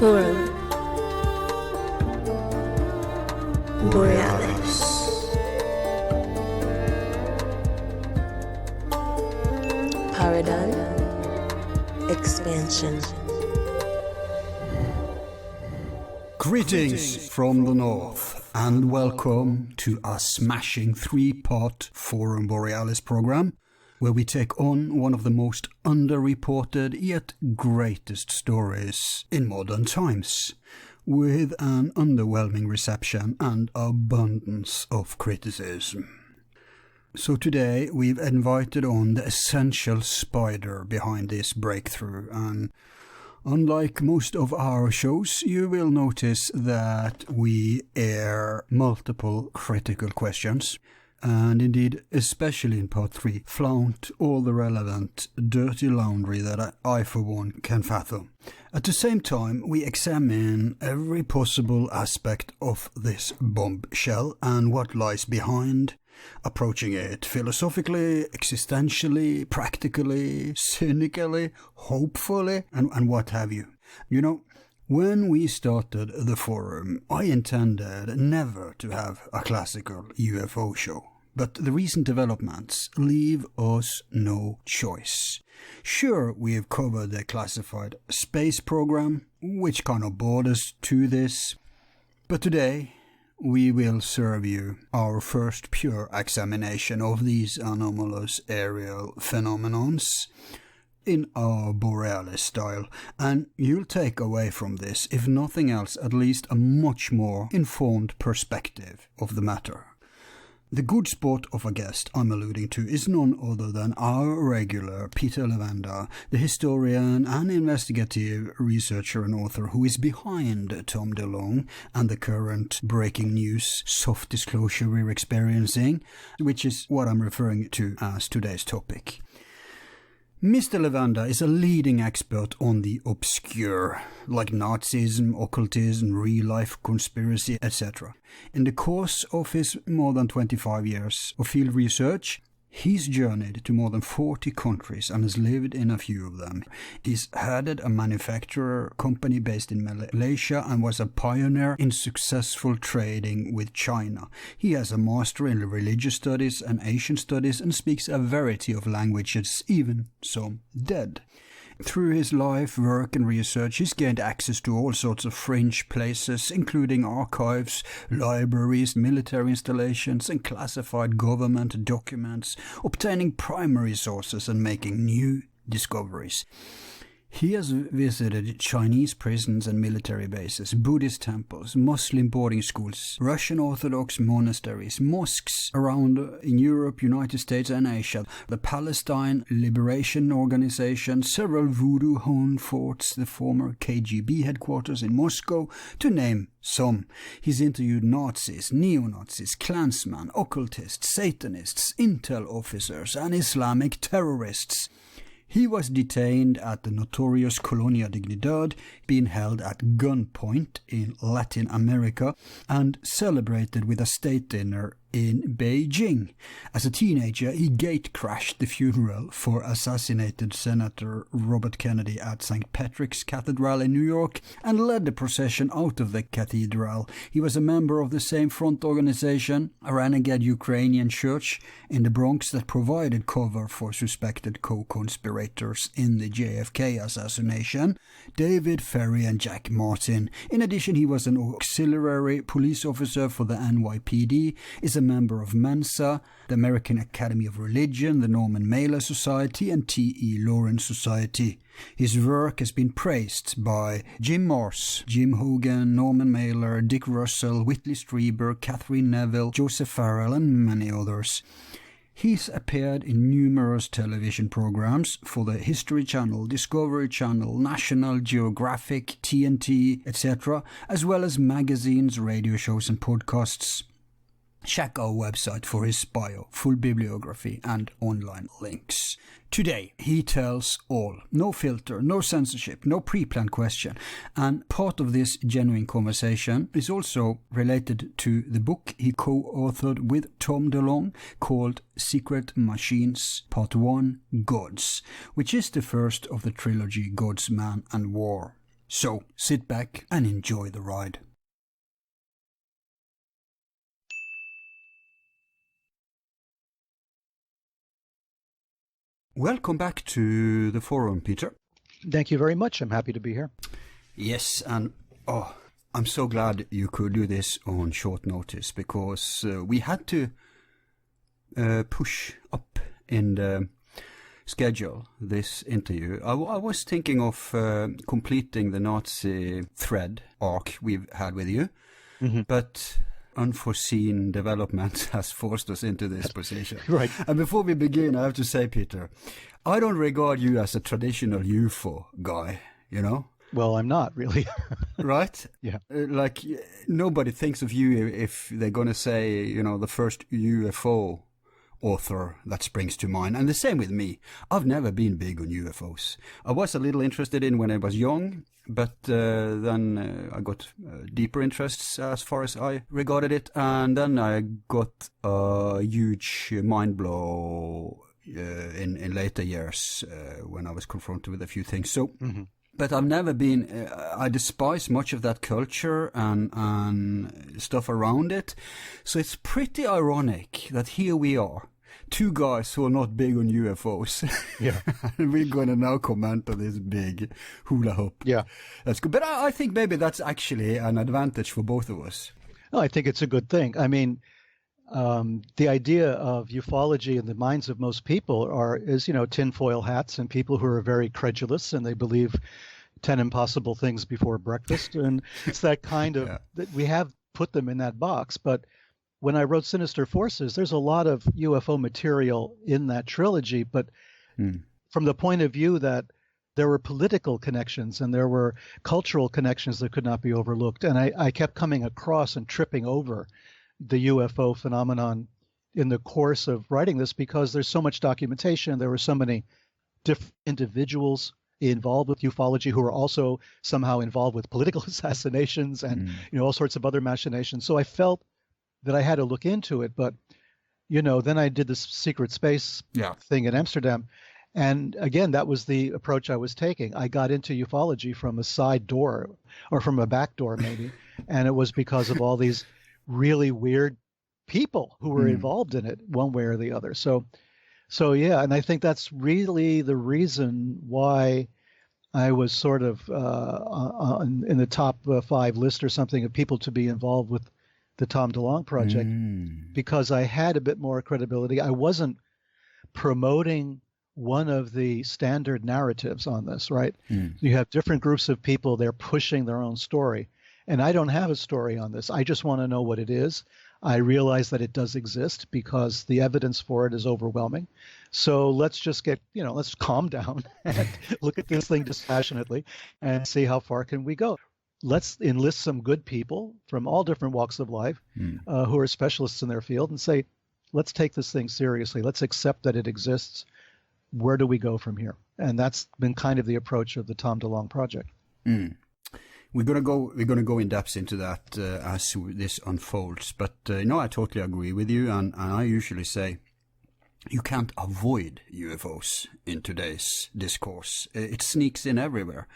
Forum Borealis. Paradigm Expansion. Greetings from the north and welcome to a smashing three-part Forum Borealis program where we take on one of the most underreported yet greatest stories in modern times, with an underwhelming reception and abundance of criticism. So today we've invited on the essential spider behind this breakthrough, and unlike most of our shows, you will notice that we air multiple critical questions, and indeed, especially in part 3, flaunt all the relevant dirty laundry that I for one can fathom. At the same time, we examine every possible aspect of this bombshell and what lies behind, approaching it philosophically, existentially, practically, cynically, hopefully, and what have you. You know, when we started the forum, I intended never to have a classical UFO show. But the recent developments leave us no choice. Sure, we have covered the classified space program, which kind of brought us to this. But today, we will serve you our first pure examination of these anomalous aerial phenomenons in our Borealis style, and you'll take away from this, if nothing else, at least a much more informed perspective of the matter. The good sport of a guest I'm alluding to is none other than our regular Peter Levenda, the historian and investigative researcher and author who is behind Tom DeLonge and the current breaking news soft disclosure we're experiencing, which is what I'm referring to as today's topic. Mr. Levenda is a leading expert on the obscure, like Nazism, occultism, real-life conspiracy, etc. In the course of his more than 25 years of field research, he's journeyed to more than 40 countries and has lived in a few of them. He's headed a manufacturer company based in Malaysia and was a pioneer in successful trading with China. He has a master in religious studies and Asian studies and speaks a variety of languages, even some dead. Through his life, work and research, he's gained access to all sorts of fringe places, including archives, libraries, military installations, and classified government documents, obtaining primary sources and making new discoveries. He has visited Chinese prisons and military bases, Buddhist temples, Muslim boarding schools, Russian Orthodox monasteries, mosques around in Europe, United States and Asia, the Palestine Liberation Organization, several voodoo home forts, the former KGB headquarters in Moscow, to name some. He's interviewed Nazis, neo-Nazis, Klansmen, occultists, Satanists, intel officers and Islamic terrorists. He was detained at the notorious Colonia Dignidad, being held at gunpoint in Latin America, and celebrated with a state dinner in Beijing. As a teenager, he gate-crashed the funeral for assassinated Senator Robert Kennedy at St. Patrick's Cathedral in New York and led the procession out of the cathedral. He was a member of the same front organization, a renegade Ukrainian church in the Bronx that provided cover for suspected co-conspirators in the JFK assassination, David Ferry and Jack Martin. In addition, he was an auxiliary police officer for the NYPD, is a member of Mensa, the American Academy of Religion, the Norman Mailer Society, and T.E. Lawrence Society. His work has been praised by Jim Morse, Jim Hogan, Norman Mailer, Dick Russell, Whitley Strieber, Catherine Neville, Joseph Farrell, and many others. He's appeared in numerous television programs for the History Channel, Discovery Channel, National Geographic, TNT, etc., as well as magazines, radio shows, and podcasts. Check our website for his bio, full bibliography, and online links. Today, he tells all. No filter, no censorship, no pre-planned question. And part of this genuine conversation is also related to the book he co-authored with Tom DeLonge called Secret Machines Part 1, Gods, which is the first of the trilogy Gods, Man and War. So sit back and enjoy the ride. Welcome back to the forum, Peter. Thank you very much. I'm happy to be here. Yes, and I'm so glad you could do this on short notice, because we had to push up in the schedule this interview. I was thinking of completing the Nazi thread arc we've had with you, but unforeseen development has forced us into this position. Right. And before we begin, I have to say, Peter, I don't regard you as a traditional UFO guy, you know? Well, I'm not really. Right? Yeah. Like, nobody thinks of you if they're going to say, you know, the first UFO author that springs to mind. And the same with me. I've never been big on UFOs. I was a little interested in when I was young, but then I got deeper interests as far as I regarded it. And then I got a huge mind blow in later years when I was confronted with a few things. So, but I've never been, I despise much of that culture and stuff around it. So it's pretty ironic that here we are, two guys who are not big on UFOs. Yeah. And we're going to now comment on this big hula hoop. Yeah. That's good. But I think maybe that's actually an advantage for both of us. No, I think it's a good thing. I mean, the idea of ufology in the minds of most people is, you know, tinfoil hats and people who are very credulous and they believe 10 impossible things before breakfast. And it's that kind of, that we have put them in that box. But when I wrote Sinister Forces, there's a lot of UFO material in that trilogy, but from the point of view that there were political connections and there were cultural connections that could not be overlooked. And I kept coming across and tripping over the UFO phenomenon in the course of writing this because there's so much documentation. There were so many different individuals involved with ufology who are also somehow involved with political assassinations and you know all sorts of other machinations. So I felt that I had to look into it. But you know, then I did this secret space thing in Amsterdam. And again, that was the approach I was taking. I got into ufology from a side door or from a back door maybe. And it was because of all these really weird people who were involved in it one way or the other. So yeah, and I think that's really the reason why I was sort of in the top 5 list or something of people to be involved with the Tom DeLonge project, because I had a bit more credibility. I wasn't promoting one of the standard narratives on this, right? You have different groups of people, they're pushing their own story. And I don't have a story on this. I just want to know what it is. I realize that it does exist because the evidence for it is overwhelming. So let's just let's calm down and look at this thing dispassionately and see how far can we go. Let's enlist some good people from all different walks of life who are specialists in their field and say, let's take this thing seriously. Let's accept that it exists. Where do we go from here? And that's been kind of the approach of the Tom DeLonge project. We're gonna go in depth into that as this unfolds. But I totally agree with you, and I usually say you can't avoid UFOs in today's discourse. It sneaks in everywhere.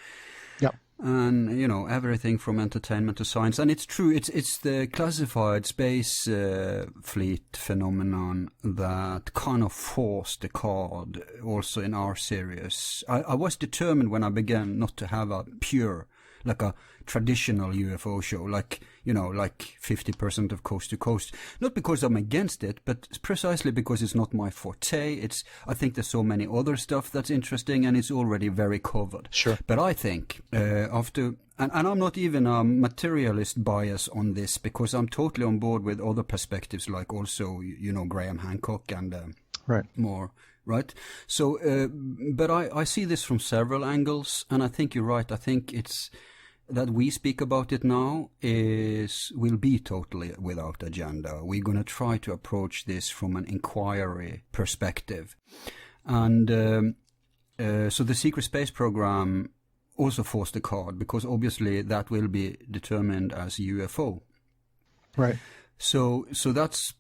Yeah. And everything from entertainment to science, and it's true. It's the classified space fleet phenomenon that kind of forced the card also in our series. I was determined when I began not to have a pure, like a traditional UFO show, like 50% of Coast to Coast. Not because I'm against it, but precisely because it's not my forte. I think there's so many other stuff that's interesting, and it's already very covered. Sure. But I think and I'm not even a materialist bias on this, because I'm totally on board with other perspectives, like also Graham Hancock and right. more. Right. So, but I see this from several angles, and I think you're right. I think it's that we speak about it now will be totally without agenda. We're going to try to approach this from an inquiry perspective. And so the Secret Space Program also forced the card, because obviously that will be determined as UFO. Right. So that's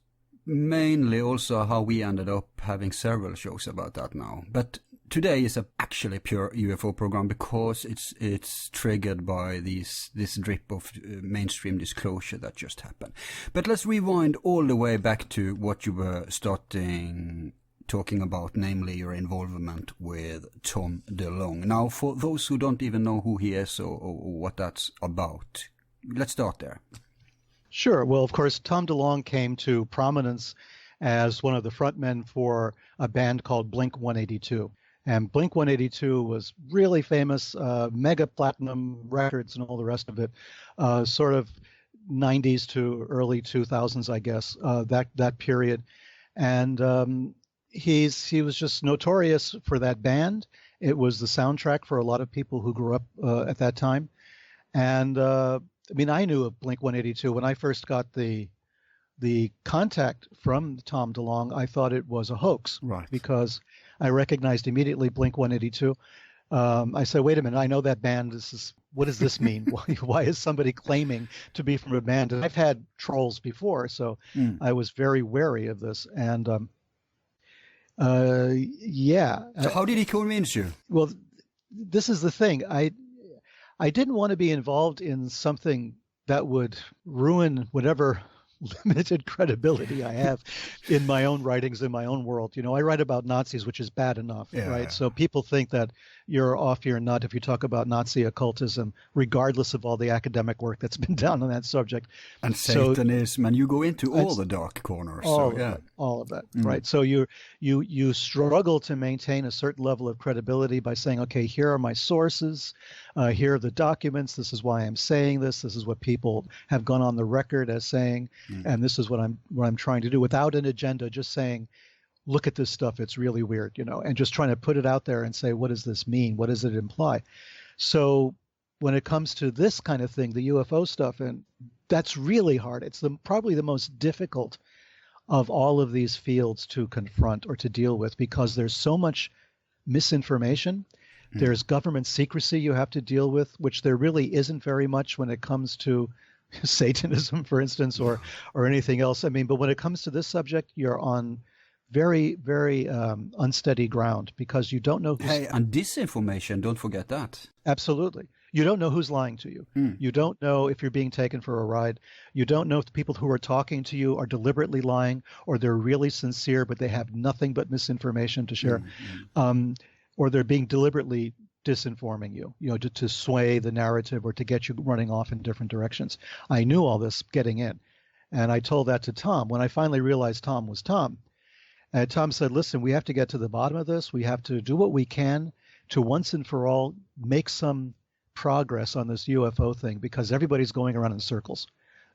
mainly also how we ended up having several shows about that now. But today is actually pure UFO program because it's triggered by this drip of mainstream disclosure that just happened. But let's rewind all the way back to what you were talking about, namely your involvement with Tom DeLonge. Now, for those who don't even know who he is or what that's about, let's start there. Sure. Well, of course, Tom DeLonge came to prominence as one of the frontmen for a band called Blink-182. And Blink-182 was really famous, mega platinum records and all the rest of it, sort of 90s to early 2000s, I guess, that period. And he was just notorious for that band. It was the soundtrack for a lot of people who grew up at that time. And I mean, I knew of Blink-182 when I first got the contact from Tom DeLonge. I thought it was a hoax, right? Because I recognized immediately Blink-182. I said, wait a minute, I know that band. What does this mean? Why is somebody claiming to be from a band? And I've had trolls before, so I was very wary of this. And yeah. So how did he convince you? Well, this is the thing. I didn't want to be involved in something that would ruin whatever limited credibility I have in my own writings, in my own world. You know, I write about Nazis, which is bad enough, right? So people think that you're off your nut if you talk about Nazi occultism, regardless of all the academic work that's been done on that subject. And Satanism, and you go into all the dark corners. All of that, right? So you struggle to maintain a certain level of credibility by saying, okay, here are my sources, here are the documents, this is why I'm saying this is what people have gone on the record as saying, and this is what I'm trying to do, without an agenda, just saying, look at this stuff, it's really weird, you know, and just trying to put it out there and say, what does this mean? What does it imply? So when it comes to this kind of thing, the UFO stuff, and that's really hard. It's probably the most difficult of all of these fields to confront or to deal with, because there's so much misinformation. There's government secrecy you have to deal with, which there really isn't very much when it comes to Satanism, for instance, or anything else. I mean, but when it comes to this subject, you're on very, very unsteady ground, because you don't know. And disinformation, don't forget that. Absolutely. You don't know who's lying to you. You don't know if you're being taken for a ride. You don't know if the people who are talking to you are deliberately lying, or they're really sincere, but they have nothing but misinformation to share. Or they're being deliberately disinforming you, you know, to sway the narrative or to get you running off in different directions. I knew all this getting in. And I told that to Tom. When I finally realized Tom was Tom, Tom said, listen, we have to get to the bottom of this. We have to do what we can to once and for all make some progress on this UFO thing, because everybody's going around in circles.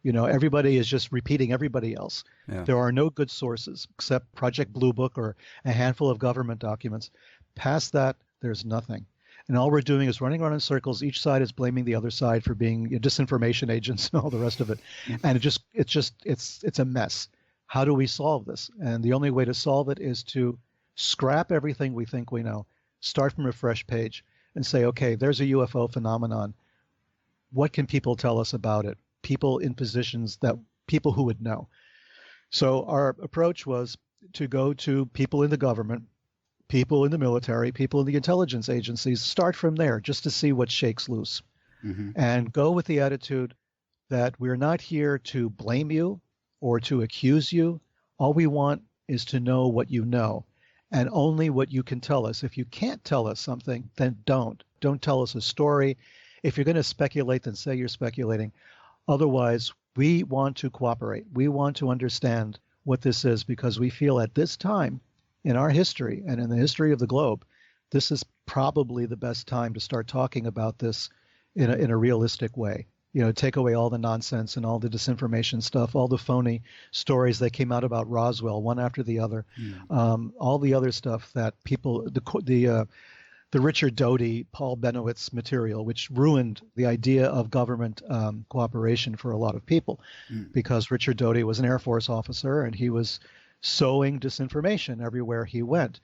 You know, everybody is just repeating everybody else. There are no good sources except Project Blue Book or a handful of government documents. Past that, there's nothing. And all we're doing is running around in circles. Each side is blaming the other side for being disinformation agents and all the rest of it. And it's a mess. How do we solve this? And the only way to solve it is to scrap everything we think we know, start from a fresh page, and say, okay, there's a UFO phenomenon. What can people tell us about it? People in positions that people who would know. So our approach was to go to people in the government, people in the military, people in the intelligence agencies, start from there just to see what shakes loose. And go with the attitude that we're not here to blame you or to accuse you. All we want is to know what you know, and only what you can tell us. If you can't tell us something, then don't tell us a story. If you're going to speculate, then say you're speculating. Otherwise, we want to cooperate. We want to understand what this is, because we feel at this time in our history and in the history of the globe, this is probably the best time to start talking about this in a realistic way. You know, take away all the nonsense and all the disinformation stuff, all the phony stories that came out about Roswell, one after the other, all the other stuff that people, the Richard Doty, Paul Benowitz material, which ruined the idea of government cooperation for a lot of people, because Richard Doty was an Air Force officer and he was sowing disinformation everywhere he went.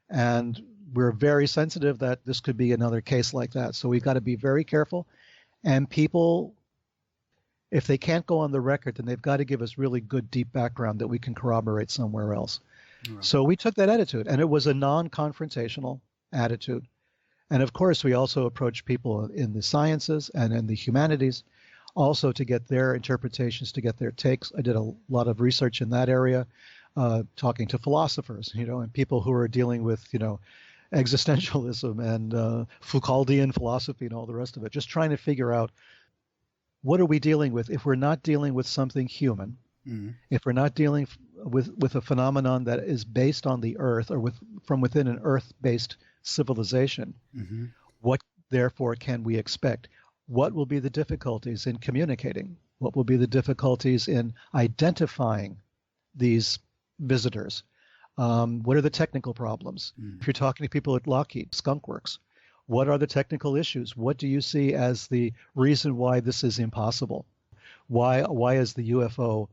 And we're very sensitive that this could be another case like that. So we've got to be very careful. And people, if they can't go on the record, then they've got to give us really good, deep background that we can corroborate somewhere else. Right. So we took that attitude, and it was a non-confrontational attitude. And of course, we also approach people in the sciences and in the humanities also to get their interpretations, to get their takes. I did a lot of research in that area, talking to philosophers, and people who are dealing with, existentialism and Foucauldian philosophy and all the rest of it, just trying to figure out what are we dealing with if we're not dealing with something human, if we're not dealing with a phenomenon that is based on the earth or from within an earth-based civilization, what therefore can we expect? What will be the difficulties in communicating? What will be the difficulties in identifying these visitors? What are the technical problems? If you're talking to people at Lockheed, Skunk Works, what are the technical issues? What do you see as the reason why this is impossible? Why is the UFO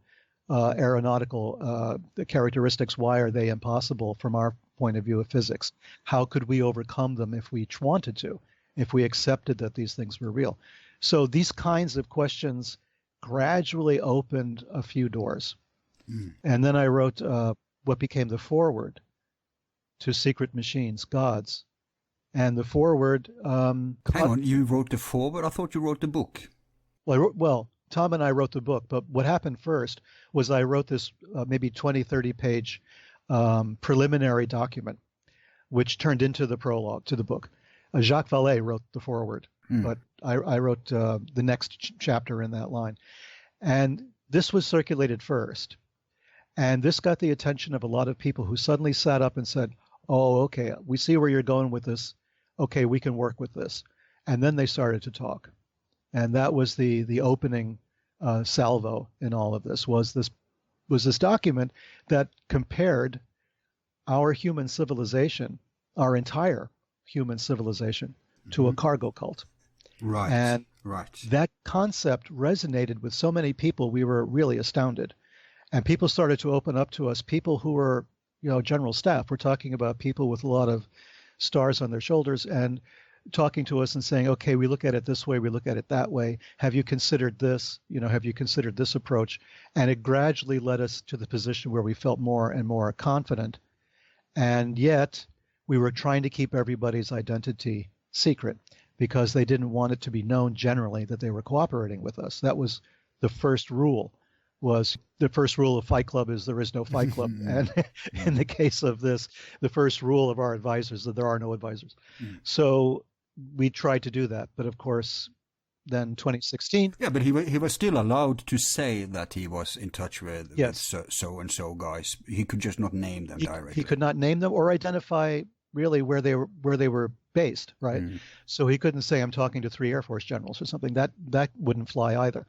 aeronautical the characteristics, why are they impossible from our point of view of physics? How could we overcome them if we wanted to, if we accepted that these things were real? So these kinds of questions gradually opened a few doors. And then I wrote what became the foreword to Secret Machines, Gods. And the foreword... Hang on, you wrote the foreword? I thought you wrote the book. Well, Tom and I wrote the book, but what happened first was I wrote this maybe 20, 30-page preliminary document, which turned into the prologue to the book. Jacques Vallée wrote the foreword, but I wrote the next chapter in that line. And this was circulated first. And this got the attention of a lot of people who suddenly sat up and said, oh, okay, we see where you're going with this. Okay, we can work with this. And then they started to talk. And that was the opening salvo in all of this, was this document that compared our human civilization, our entire human civilization, to a cargo cult. Right. And that concept resonated with so many people, we were really astounded. And people started to open up to us, people who were, general staff. We're talking about people with a lot of stars on their shoulders and talking to us and saying, okay, we look at it this way, we look at it that way. Have you considered this? Have you considered this approach? And it gradually led us to the position where we felt more and more confident. And yet we were trying to keep everybody's identity secret because they didn't want it to be known generally that they were cooperating with us. That was the first rule. The first rule of Fight Club is there is no Fight Club. And in the case of this, the first rule of our advisors is that there are no advisors. So we tried to do that. But of course, then 2016. Yeah, but he was still allowed to say that he was in touch with so-and-so guys. He could just not name them directly. He could not name them or identify really where they were based, right? So he couldn't say, I'm talking to 3 Air Force generals or something. That wouldn't fly either.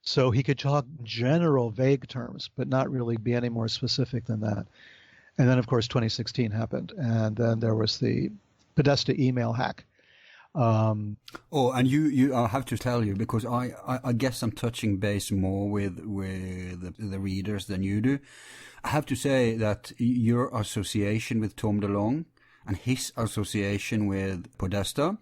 So he could talk general, vague terms, but not really be any more specific than that. And then, of course, 2016 happened. And then there was the Podesta email hack. And you I have to tell you, because I guess I'm touching base more with the readers than you do. I have to say that your association with Tom DeLonge and his association with Podesta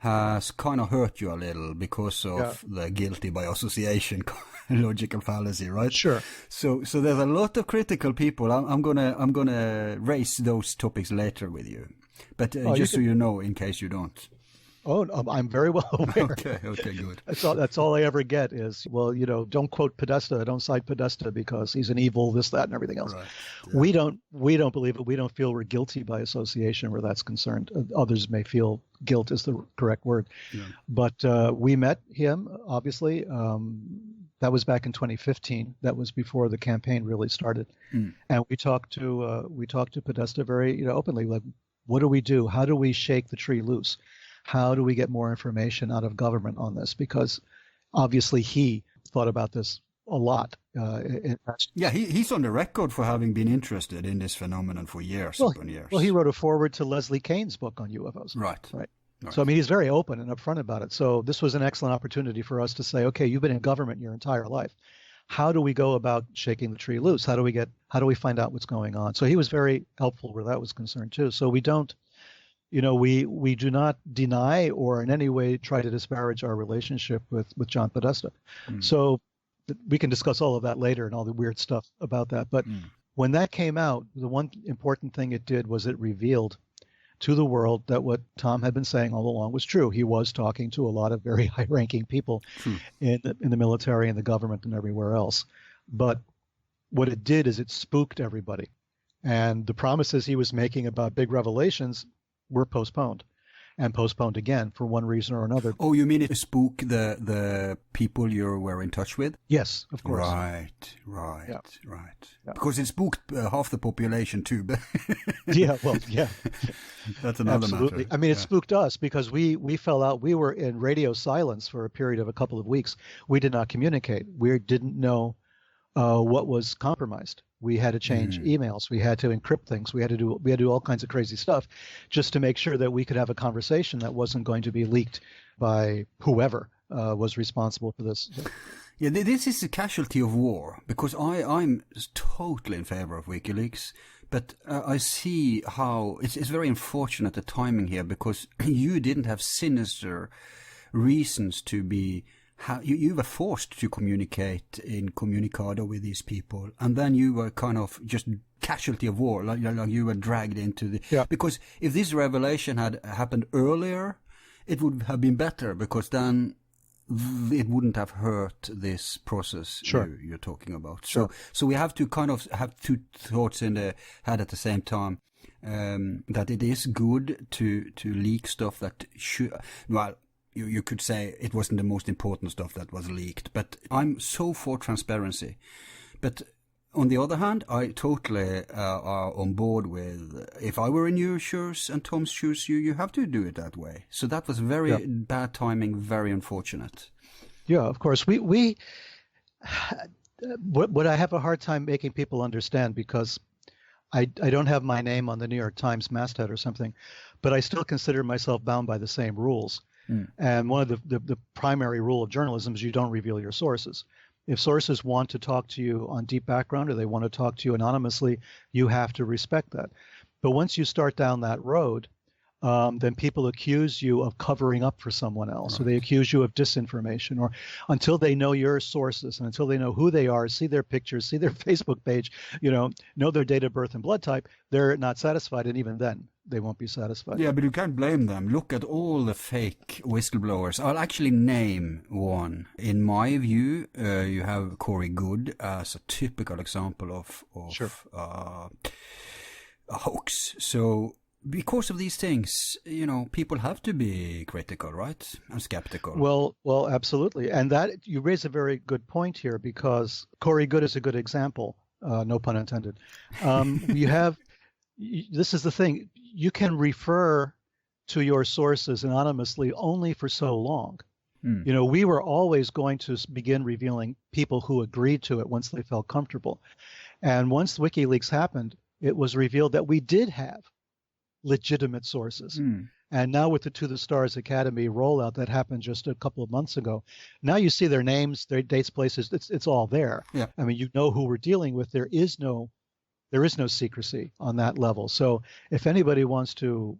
has kind of hurt you a little because of the guilty by association logical fallacy, right? Sure. So there's a lot of critical people. I'm gonna raise those topics later with you, but just so you know, in case you don't. Oh, I'm very well aware. Okay, good. That's all I ever get is, well, don't quote Podesta, don't cite Podesta because he's an evil, this, that, and everything else. Right. Yeah. We don't believe it. We don't feel we're guilty by association where that's concerned. Others may feel guilt is the correct word. Yeah. But we met him, obviously. That was back in 2015. That was before the campaign really started. And we talked to Podesta very openly, like, what do we do? How do we shake the tree loose? How do we get more information out of government on this? Because obviously he thought about this a lot. He's on the record for having been interested in this phenomenon for years upon years. Well, he wrote a foreword to Leslie Kean's book on UFOs. Right. So, I mean, he's very open and upfront about it. So this was an excellent opportunity for us to say, okay, you've been in government your entire life. How do we go about shaking the tree loose? How do we find out what's going on? So he was very helpful where that was concerned too. So we don't, we do not deny or in any way try to disparage our relationship with John Podesta. So we can discuss all of that later and all the weird stuff about that. But when that came out, the one important thing it did was it revealed to the world that what Tom had been saying all along was true. He was talking to a lot of very high-ranking people in the military and the government and everywhere else. But what it did is it spooked everybody. And the promises he was making about big revelations were postponed and postponed again for one reason or another. Oh, you mean it spooked the people you were in touch with? Yes, of course. Right. Yeah. Because it spooked half the population too. Yeah. That's another Absolutely. matter. I mean, it spooked us because we fell out. We were in radio silence for a period of a couple of weeks. We did not communicate. We didn't know what was compromised. We had to change emails. We had to encrypt things. We had to do all kinds of crazy stuff just to make sure that we could have a conversation that wasn't going to be leaked by whoever was responsible for this. Yeah, this is a casualty of war, because I'm totally in favor of WikiLeaks, but I see how it's very unfortunate the timing here, because you didn't have sinister reasons to be. You were forced to communicate incommunicado with these people, and then you were kind of just casualty of war, like you were dragged into the. Yeah. Because if this revelation had happened earlier, it would have been better, because then it wouldn't have hurt this process you're talking about. Sure. So we have to kind of have two thoughts in the head at the same time. That it is good to leak stuff that should. Well. You could say it wasn't the most important stuff that was leaked, but I'm so for transparency. But on the other hand, I totally are on board with, if I were in your shoes and Tom's shoes, you have to do it that way. So that was very bad timing, very unfortunate. Yeah, of course. What I have a hard time making people understand, because I don't have my name on the New York Times masthead or something, but I still consider myself bound by the same rules. And one of the primary rule of journalism is you don't reveal your sources. If sources want to talk to you on deep background or they want to talk to you anonymously, you have to respect that. But once you start down that road, then people accuse you of covering up for someone else, right. or they accuse you of disinformation, or until they know your sources and until they know who they are, see their pictures, see their Facebook page, know their date of birth and blood type, they're not satisfied. And even then, they won't be satisfied. Yeah, but you can't blame them. Look at all the fake whistleblowers. I'll actually name one. In my view, you have Corey Goode as a typical example of a hoax. So because of these things, people have to be critical, right? And skeptical. Well, absolutely. And that you raise a very good point here, because Corey Goode is a good example. No pun intended. This is the thing. You can refer to your sources anonymously only for so long. We were always going to begin revealing people who agreed to it once they felt comfortable. And once WikiLeaks happened, it was revealed that we did have legitimate sources. And now with the To the Stars Academy rollout that happened just a couple of months ago, now you see their names, their dates, places, it's all there. Yeah. I mean, you know who we're dealing with. There is no secrecy on that level. So if anybody wants to,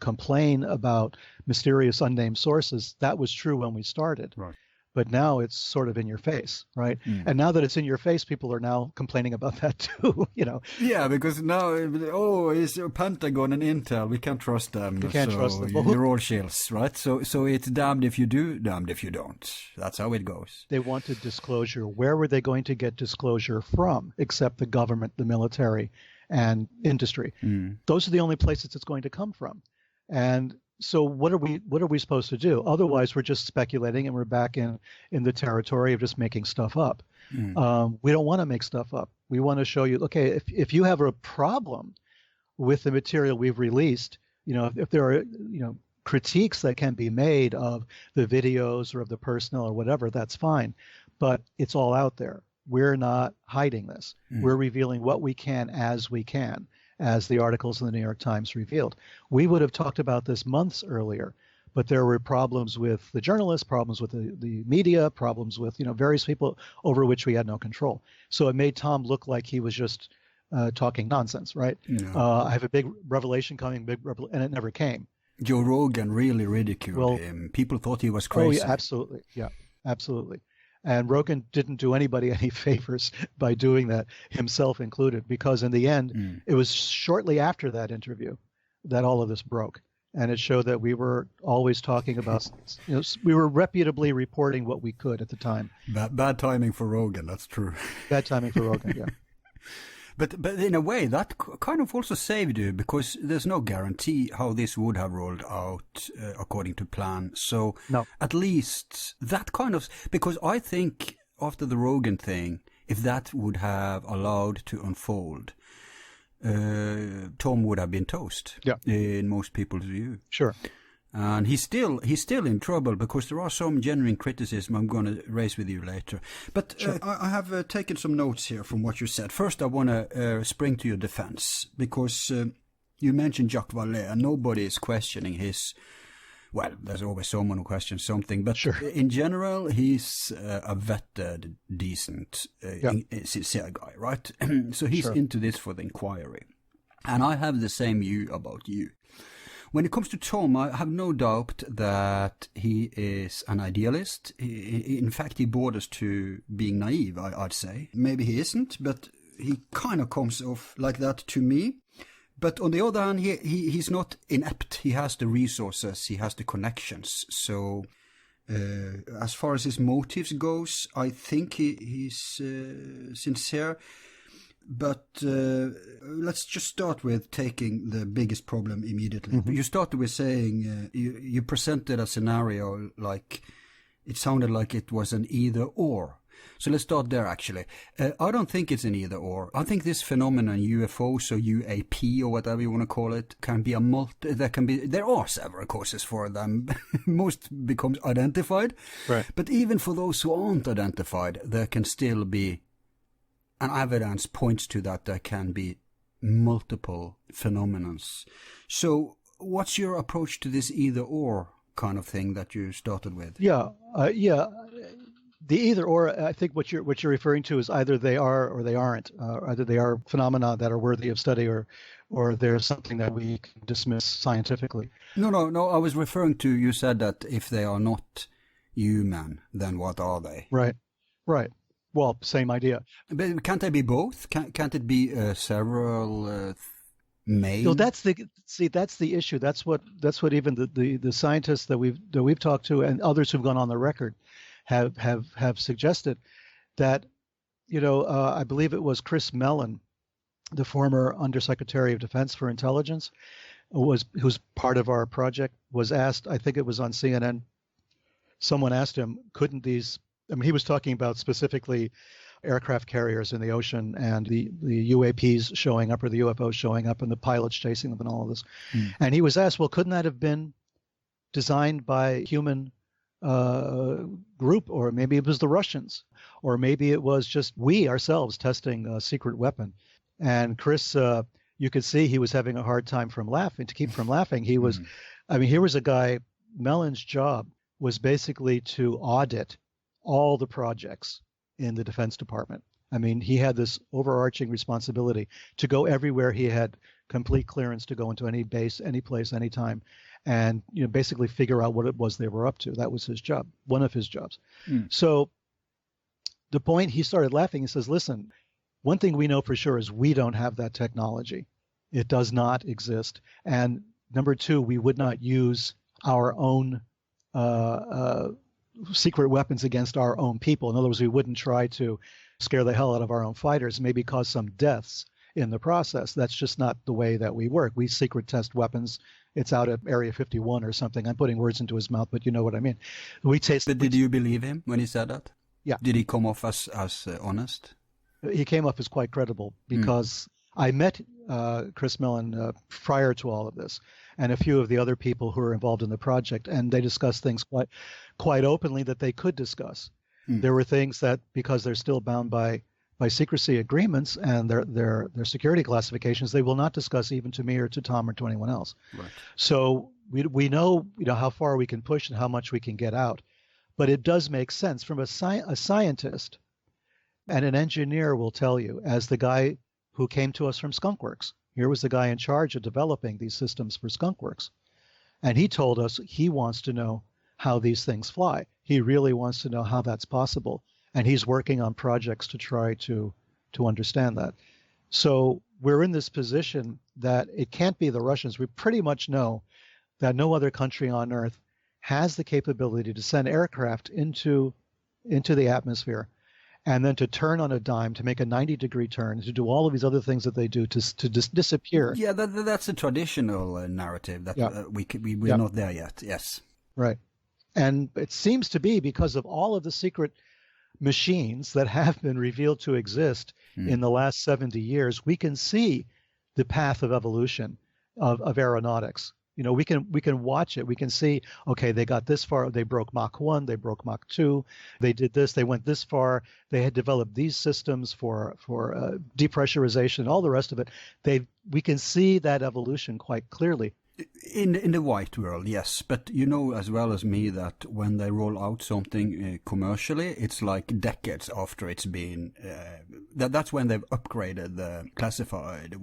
complain about mysterious unnamed sources, that was true when we started. Right. But now it's sort of in your face, right? And now that it's in your face, people are now complaining about that too, Yeah, because now, it's Pentagon and Intel, we can't trust them. You can't trust them. Well, you're all shills, right? So it's damned if you do, damned if you don't. That's how it goes. They wanted disclosure. Where were they going to get disclosure from, except the government, the military, and industry? Those are the only places it's going to come from. And so what are we supposed to do? Otherwise, we're just speculating, and we're back in the territory of just making stuff up. We don't want to make stuff up. We want to show you, okay, if you have a problem with the material we've released, if there are critiques that can be made of the videos or of the personnel or whatever, that's fine. But it's all out there. We're not hiding this. We're revealing what we can as we can, as the articles in the New York Times revealed. We would have talked about this months earlier, but there were problems with the journalists, problems with the media, problems with various people over which we had no control. So it made Tom look like he was just talking nonsense, right? No. I have a big revelation coming, and it never came. Joe Rogan really ridiculed him. People thought he was crazy. Oh, yeah, absolutely. Yeah, absolutely. And Rogan didn't do anybody any favors by doing that, himself included, because in the end, it was shortly after that interview that all of this broke. And it showed that we were always talking about, we were reputably reporting what we could at the time. Bad timing for Rogan, that's true. Bad timing for Rogan, yeah. But in a way, that kind of also saved you, because there's no guarantee how this would have rolled out according to plan. So no. At least that kind of, because I think after the Rogan thing, if that would have allowed to unfold, Tom would have been toast, yeah, in most people's view. Sure. And he's still in trouble, because there are some genuine criticism I'm going to raise with you later. But sure. I have taken some notes here from what you said. First, I want to spring to your defense, because you mentioned Jacques Vallée, and nobody is questioning his. Well, there's always someone who questions something, but sure. In general, he's a vetted, decent, sincere guy, right? So he's sure. into this for the inquiry. And I have the same view about you. When it comes to Tom, I have no doubt that he is an idealist. In fact, he borders to being naive, I'd say. Maybe he isn't, but he kind of comes off like that to me. But on the other hand, he's not inept. He has the resources, he has the connections. So as far as his motives goes, I think he's sincere. But let's just start with taking the biggest problem immediately. Mm-hmm. You started with saying you presented a scenario like it sounded like it was an either or. So let's start there, actually. I don't think it's an either or. I think this phenomenon, UFOs or UAP or whatever you want to call it, can be there are several causes for them. Most becomes identified. Right. But even for those who aren't identified, there can still be, and evidence points to that there can be multiple phenomena. So what's your approach to this either or kind of thing that you started with? Yeah. The either or, I think what you're referring to is either they are or they aren't. Either they are phenomena that are worthy of study, or there's something that we can dismiss scientifically. No. I was referring to, you said that if they are not human, then what are they? Right. Well, same idea. But can't they be both? Can't it be several main? No, that's the issue. That's what even the scientists that we've talked to and others who've gone on the record have suggested, that, I believe it was Chris Mellon, the former Undersecretary of Defense for Intelligence, who's part of our project, was asked, I think it was on CNN, someone asked him, couldn't these, he was talking about specifically aircraft carriers in the ocean and the UAPs showing up, or the UFOs showing up, and the pilots chasing them and all of this. And he was asked, well, couldn't that have been designed by human group, or maybe it was the Russians, or maybe it was just we ourselves testing a secret weapon? And Chris, you could see he was having a hard time to keep from laughing. He was, here was a guy, Mellon's job was basically to audit all the projects in the Defense Department. He had this overarching responsibility to go everywhere. He had complete clearance to go into any base, any place, anytime, and basically figure out what it was they were up to. That was his job, one of his jobs. So the point, he started laughing. He says, listen, one thing we know for sure is we don't have that technology. It does not exist. And number two, we would not use our own secret weapons against our own people. In other words, we wouldn't try to scare the hell out of our own fighters, maybe cause some deaths in the process. That's just not the way that we work. We secret test weapons. It's out at Area 51 or something. I'm putting words into his mouth, but you know what I mean. But did you believe him when he said that? Yeah. Did he come off as honest? He came off as quite credible, because I met Chris Mellon prior to all of this, and a few of the other people who were involved in the project, and they discussed things quite openly that they could discuss. There were things that, because they're still bound by secrecy agreements and their security classifications, they will not discuss even to me or to Tom or to anyone else. Right. So we know how far we can push and how much we can get out, but it does make sense from a scientist and an engineer will tell you, as the guy who came to us from Skunkworks. Here was the guy in charge of developing these systems for Skunkworks, and he told us he wants to know how these things fly. He really wants to know how that's possible. And he's working on projects to try to understand that. So we're in this position that it can't be the Russians. We pretty much know that no other country on Earth has the capability to send aircraft into the atmosphere and then to turn on a dime, to make a 90-degree turn, to do all of these other things that they do to just disappear. Yeah, that's a traditional narrative that we're not there yet. Yes. Right. And it seems to be because of all of the secret machines that have been revealed to exist in the last 70 years, we can see the path of evolution of aeronautics. You know, we can watch it. We can see, okay, they got this far. They broke Mach 1. They broke Mach 2. They did this. They went this far. They had developed these systems for depressurization, all the rest of it. We can see that evolution quite clearly. In the white world, yes, but you know as well as me that when they roll out something commercially, it's like decades after it's been. That's when they've upgraded the classified,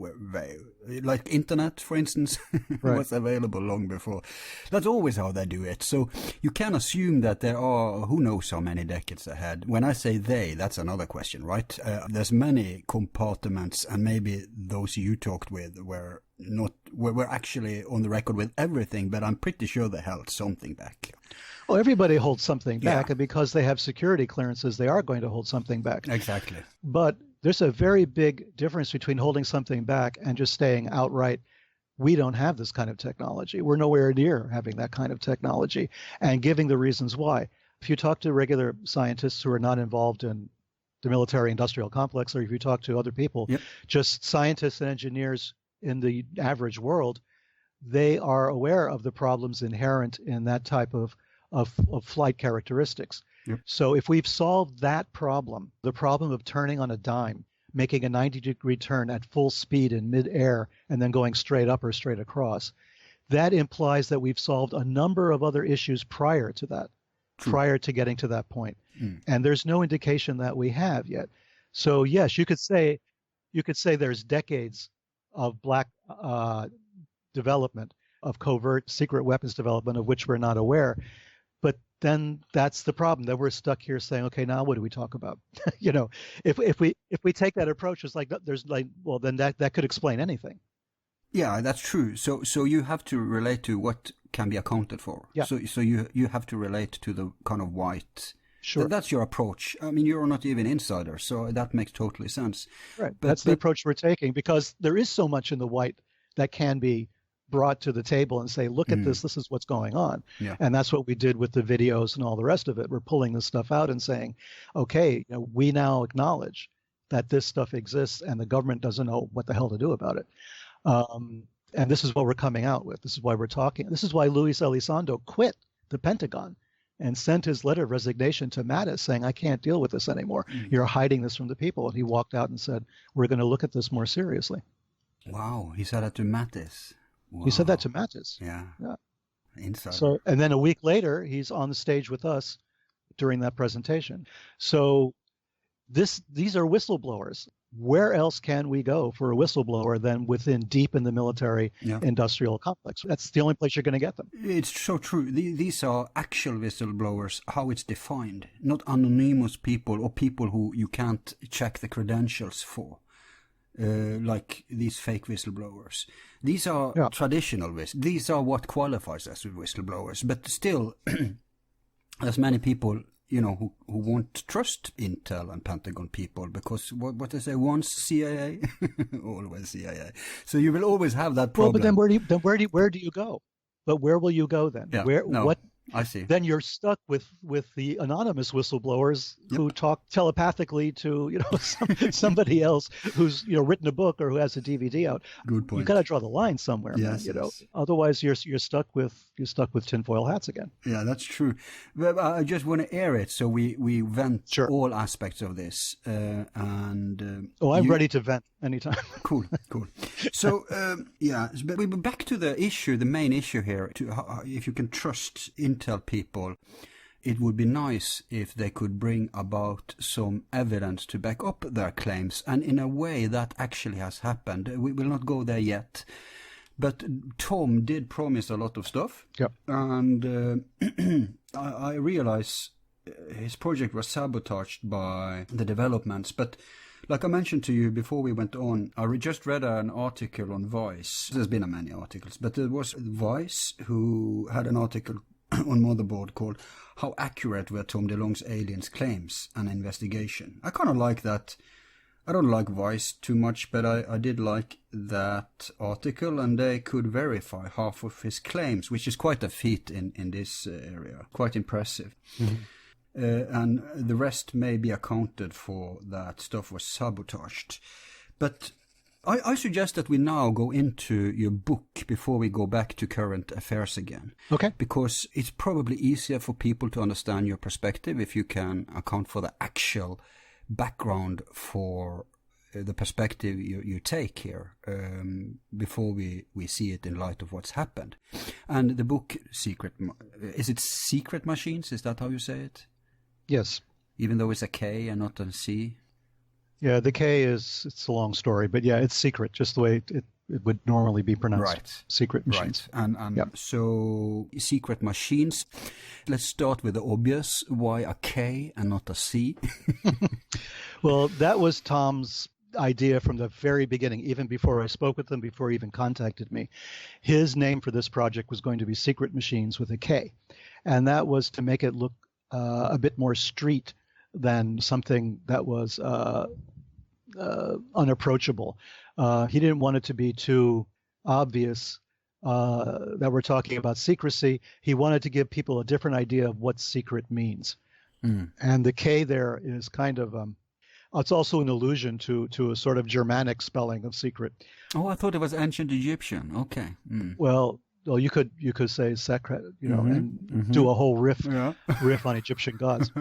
like internet, for instance, was available long before. That's always how they do it. So you can assume that there are who knows how many decades ahead. When I say they, that's another question, right? There's many compartments, and maybe those you talked with were we're actually on the record with everything, but I'm pretty sure they held something back. Well, everybody holds something back, and because they have security clearances, they are going to hold something back. Exactly. But there's a very big difference between holding something back and just saying outright, we don't have this kind of technology. We're nowhere near having that kind of technology, and giving the reasons why. If you talk to regular scientists who are not involved in the military industrial complex, or if you talk to other people, just scientists and engineers in the average world, they are aware of the problems inherent in that type of flight characteristics. So if we've solved that problem, the problem of turning on a dime, making a 90-degree turn at full speed in midair, and then going straight up or straight across, that implies that we've solved a number of other issues prior to that, prior to getting to that point. And there's no indication that we have yet. So yes, you could say there's decades of black development, of covert secret weapons development, of which we're not aware. But then that's the problem, that we're stuck here saying, okay, now what do we talk about? You know, if we take that approach, it's like there's like, well, then that could explain anything. Yeah, that's true. So you have to relate to what can be accounted for. Yeah. So you have to relate to the kind of white. Sure. That's your approach. I mean, you're not even insider, so that makes totally sense. Right. But that's the approach we're taking, because there is so much in the white that can be brought to the table and say, look at this is what's going on. Yeah. And that's what we did with the videos and all the rest of it. We're pulling this stuff out and saying, okay, you know, we now acknowledge that this stuff exists and the government doesn't know what the hell to do about it. And this is what we're coming out with. This is why we're talking. This is why Luis Elizondo quit the Pentagon and sent his letter of resignation to Mattis saying, I can't deal with this anymore. You're hiding this from the people. And he walked out and said, we're going to look at this more seriously. Wow. He said that to Mattis. Wow. He said that to Mattis. Yeah. Inside. So, and then a week later, he's on the stage with us during that presentation. So these are whistleblowers. Where else can we go for a whistleblower than within deep in the military industrial complex? That's the only place you're going to get them. It's so true. These are actual whistleblowers, how it's defined, not anonymous people or people who you can't check the credentials for, like these fake whistleblowers. These are traditional These are what qualifies as whistleblowers. But still, there's many people, you know, who won't trust Intel and Pentagon people because what they say, once CIA, always CIA. So you will always have that problem. Well, but then where do you go? But where will you go then? Yeah, what? I see. Then you're stuck with the anonymous whistleblowers who talk telepathically to, you know, somebody else who's, you know, written a book or who has a DVD out. Good point. You got to draw the line somewhere, man, you know. Otherwise, you're stuck with tinfoil hats again. Yeah, that's true. But I just want to air it so we vent all aspects of this. And I'm ready to vent anytime. Cool. So but we're back to the issue, the main issue here. If you can trust Intel people, it would be nice if they could bring about some evidence to back up their claims, and in a way that actually has happened. We will not go there yet, but Tom did promise a lot of stuff. Yep. And I realize his project was sabotaged by the developments, but Like I mentioned to you before we went on, I just read an article on Vice. There's been many articles, but there was Vice who had an article on Motherboard called "How Accurate Were Tom DeLonge's Aliens Claims? An Investigation." I kind of like that. I don't like Vice too much, but I did like that article, and they could verify half of his claims, which is quite a feat in this area. Quite impressive. Mm-hmm. And the rest may be accounted for that stuff was sabotaged. But I suggest that we now go into your book before we go back to current affairs again. Okay. Because it's probably easier for people to understand your perspective if you can account for the actual background for the perspective you take here before we see it in light of what's happened. And the book, is it Secret Machines? Is that how you say it? Yes. Even though it's a K and not a C? Yeah, the K it's a long story, but yeah, it's secret, just the way it would normally be pronounced. Right. Secret Machines. Right. And yep. So, Secret Machines. Let's start with the obvious. Why a K and not a C? Well, that was Tom's idea from the very beginning, even before I spoke with him, before he even contacted me. His name for this project was going to be Secret Machines with a K. And that was to make it look a bit more street than something that was unapproachable. He didn't want it to be too obvious that we're talking about secrecy. He wanted to give people a different idea of what secret means. Mm. And the K there is kind of, it's also an allusion to a sort of Germanic spelling of secret. Oh, I thought it was ancient Egyptian. Okay. Mm. Well, you could say secret, and do a whole riff on Egyptian gods.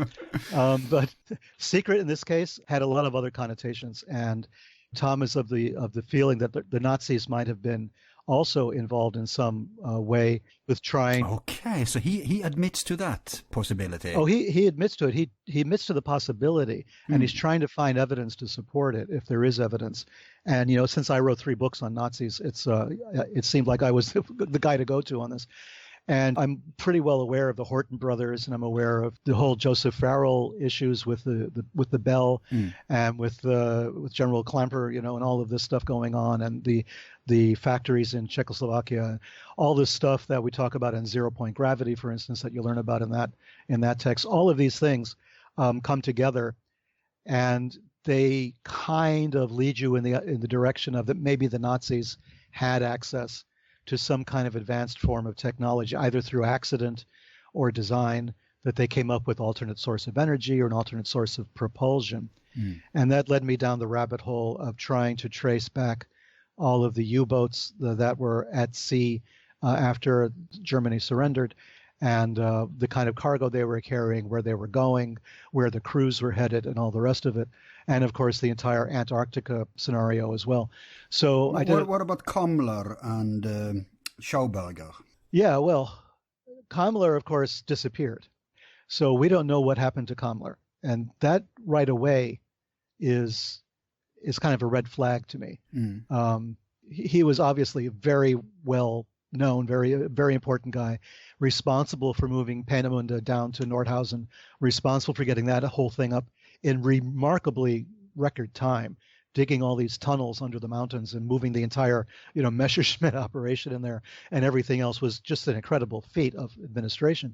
But secret in this case had a lot of other connotations, and Tom is of the feeling that the Nazis might have been also involved in some way with trying. Okay, so he admits to that possibility. Oh, he admits to it. He admits to the possibility, and he's trying to find evidence to support it if there is evidence. And since I wrote 3 books on Nazis, it seemed like I was the guy to go to on this. And I'm pretty well aware of the Horton brothers, and I'm aware of the whole Joseph Farrell issues with the Bell and with General Klemper, and all of this stuff going on, and the factories in Czechoslovakia, all this stuff that we talk about in Zero Point Gravity, for instance, that you learn about in that text. All of these things come together, and they kind of lead you in the direction of that maybe the Nazis had access to some kind of advanced form of technology, either through accident or design, that they came up with alternate source of energy or an alternate source of propulsion. And that led me down the rabbit hole of trying to trace back all of the U-boats that were at sea after Germany surrendered, and the kind of cargo they were carrying, where they were going, where the crews were headed, and all the rest of it. And of course, the entire Antarctica scenario as well. So what about Kammler and Schauberger? Yeah, well, Kammler, of course, disappeared. So we don't know what happened to Kammler. And that right away is kind of a red flag to me. He was obviously a very well known, very important guy, responsible for moving Peenemünde down to Nordhausen, responsible for getting that whole thing up in remarkably record time, digging all these tunnels under the mountains and moving the entire, Messerschmitt operation in there, and everything else was just an incredible feat of administration.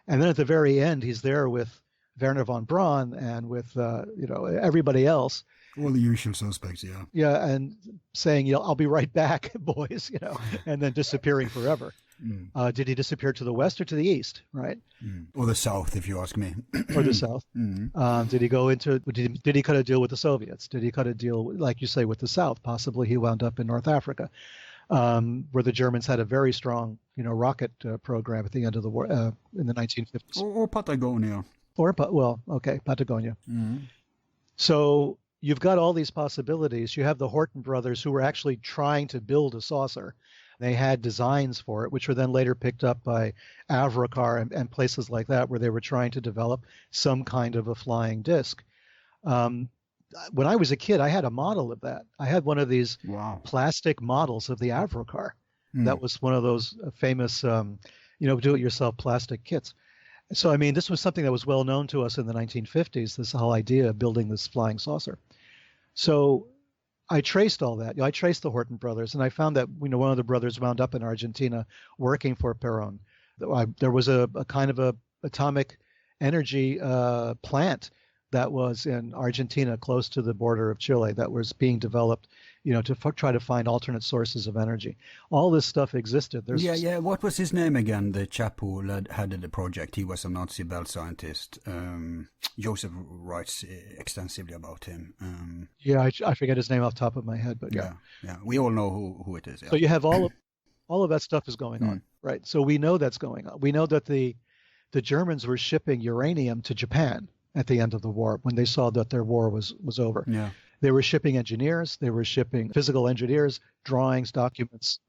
And then at the very end, he's there with Werner von Braun and with, everybody else. All the usual suspects, yeah. Yeah, and saying, I'll be right back, boys, and then disappearing forever. Did he disappear to the west or to the east, right? Or the south, if you ask me. Or the south. Did he go into, did he cut a deal with the Soviets? Did he cut a deal, like you say, with the south? Possibly he wound up in North Africa, where the Germans had a very strong, rocket program at the end of the war, in the 1950s. Or Patagonia. Patagonia. So you've got all these possibilities. You have the Horton brothers who were actually trying to build a saucer. They had designs for it, which were then later picked up by Avrocar and places like that, where they were trying to develop some kind of a flying disc. When I was a kid, I had a model of that. I had one of these plastic models of the Avrocar. That was one of those famous, do-it-yourself plastic kits. So, this was something that was well known to us in the 1950s, this whole idea of building this flying saucer. So I traced all that. I traced the Horton brothers, and I found that one of the brothers wound up in Argentina working for Perón. There was a kind of a atomic energy plant that was in Argentina, close to the border of Chile, that was being developed, to try to find alternate sources of energy. All this stuff existed. Yeah. What was his name again? The chap who headed the project. He was a Nazi belt scientist. Joseph writes extensively about him. I forget his name off the top of my head, but yeah. We all know who it is. Yeah. So you have all of that stuff is going on, right? So we know that's going on. We know that the Germans were shipping uranium to Japan at the end of the war when they saw that their war was over. Yeah. They were shipping engineers, they were shipping physical engineers, drawings, documents,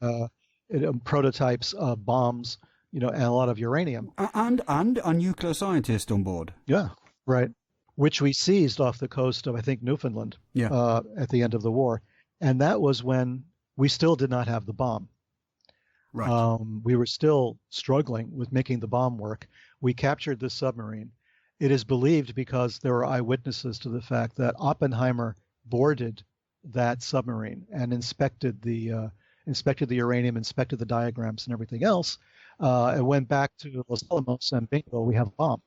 prototypes of bombs, and a lot of uranium. And a nuclear scientist on board. Yeah, right. Which we seized off the coast of, I think, Newfoundland at the end of the war. And that was when we still did not have the bomb. Right. We were still struggling with making the bomb work. We captured this submarine. It is believed, because there were eyewitnesses to the fact, that Oppenheimer boarded that submarine and inspected the uranium, inspected the diagrams and everything else, and went back to Los Alamos, and bingo, we have a bomb.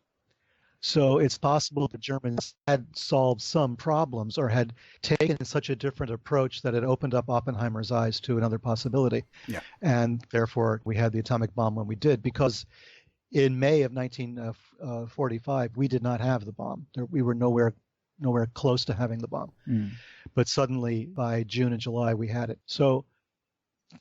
So it's possible the Germans had solved some problems or had taken such a different approach that it opened up Oppenheimer's eyes to another possibility. Yeah. And therefore, we had the atomic bomb when we did, because in May of 1945, we did not have the bomb. We were nowhere close to having the bomb. But suddenly, by June and July, we had it. So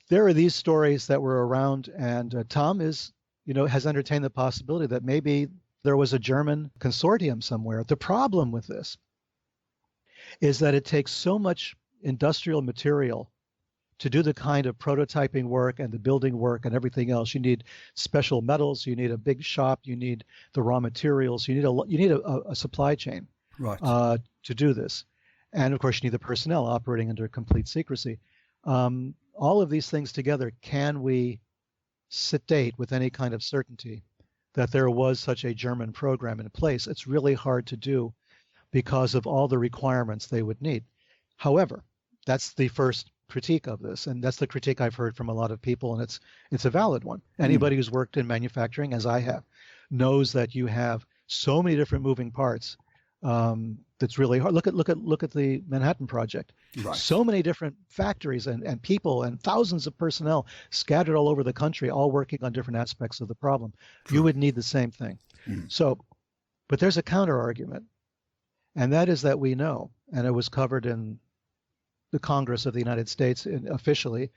there are these stories that were around, and Tom has entertained the possibility that maybe there was a German consortium somewhere. The problem with this is that it takes so much industrial material to do the kind of prototyping work and the building work and everything else. You need special metals, you need a big shop, you need the raw materials, you need a supply chain to do this. And of course, you need the personnel operating under complete secrecy. All of these things together, can we state with any kind of certainty that there was such a German program in place? It's really hard to do because of all the requirements they would need. However, that's the first critique of this, and that's the critique I've heard from a lot of people, and it's a valid one. Anybody who's worked in manufacturing, as I have, knows that you have so many different moving parts. That's really hard. Look at the Manhattan Project. Right. So many different factories and people and thousands of personnel scattered all over the country, all working on different aspects of the problem. True. You would need the same thing. So, but there's a counter argument, and that is that we know, and it was covered in the Congress of the United States officially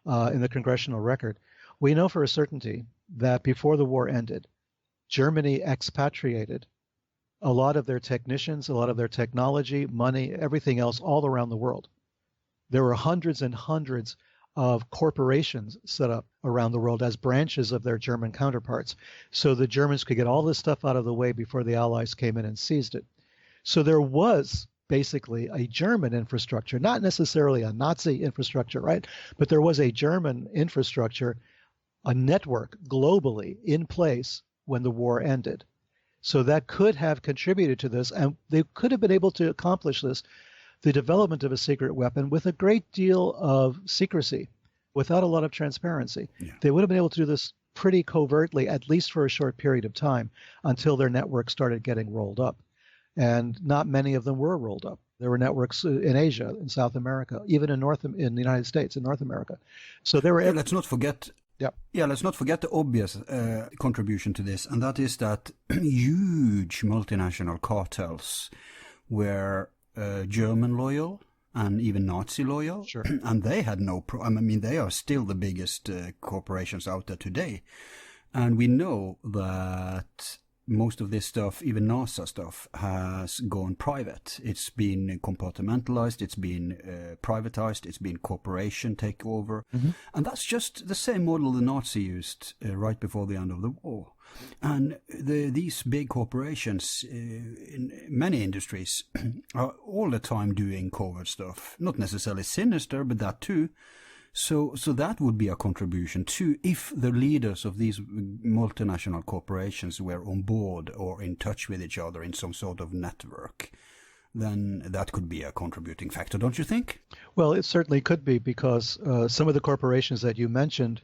in the congressional record. We know for a certainty that before the war ended, Germany expatriated a lot of their technicians, a lot of their technology, money, everything else all around the world. There were hundreds and hundreds of corporations set up around the world as branches of their German counterparts. So the Germans could get all this stuff out of the way before the Allies came in and seized it. So there was basically a German infrastructure, not necessarily a Nazi infrastructure, right? But there was a German infrastructure, a network globally in place when the war ended. So that could have contributed to this, and they could have been able to accomplish this, the development of a secret weapon, with a great deal of secrecy, without a lot of transparency. Yeah. They would have been able to do this pretty covertly, at least for a short period of time, until their network started getting rolled up. And not many of them were rolled up. There were networks in Asia, in South America, even in the United States, in North America. So there were. Let's not forget. Yeah, let's not forget the obvious contribution to this, and that is that huge multinational cartels were German loyal and even Nazi loyal. Sure. And they had they are still the biggest corporations out there today. And we know that most of this stuff, even NASA stuff, has gone private. It's been compartmentalized, it's been privatized, it's been corporation takeover. Mm-hmm. And that's just the same model the Nazi used right before the end of the war. And these big corporations in many industries are all the time doing covert stuff. Not necessarily sinister, but that too. So that would be a contribution too, if the leaders of these multinational corporations were on board or in touch with each other in some sort of network. then that could be a contributing factor, don't you think? Well, it certainly could be, because some of the corporations that you mentioned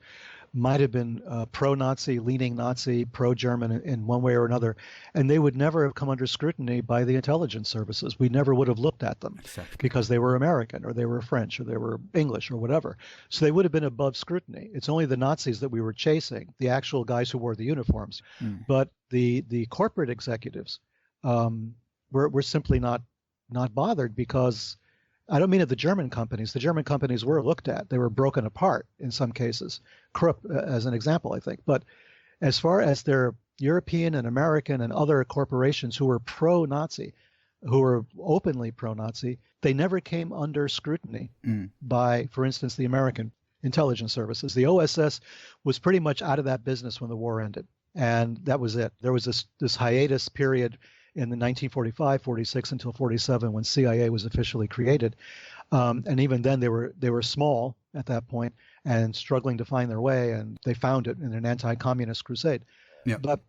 might have been pro-Nazi, leaning Nazi, pro-German in one way or another, and they would never have come under scrutiny by the intelligence services. We never would have looked at them because they were American, or they were French, or they were English, or whatever. So they would have been above scrutiny. It's only the Nazis that we were chasing, the actual guys who wore the uniforms. But the corporate executives were simply not bothered, because I don't mean of the German companies. The German companies were looked at. They were broken apart in some cases. Krupp, as an example, I think. But as far as their European and American and other corporations who were pro-Nazi, who were openly pro-Nazi, they never came under scrutiny by, for instance, the American intelligence services. The OSS was pretty much out of that business when the war ended. And that was it. There was this hiatus period in the 1945, 46 until 47, when CIA was officially created, and even then they were small at that point and struggling to find their way, and they found it in an anti-communist crusade. Yeah. But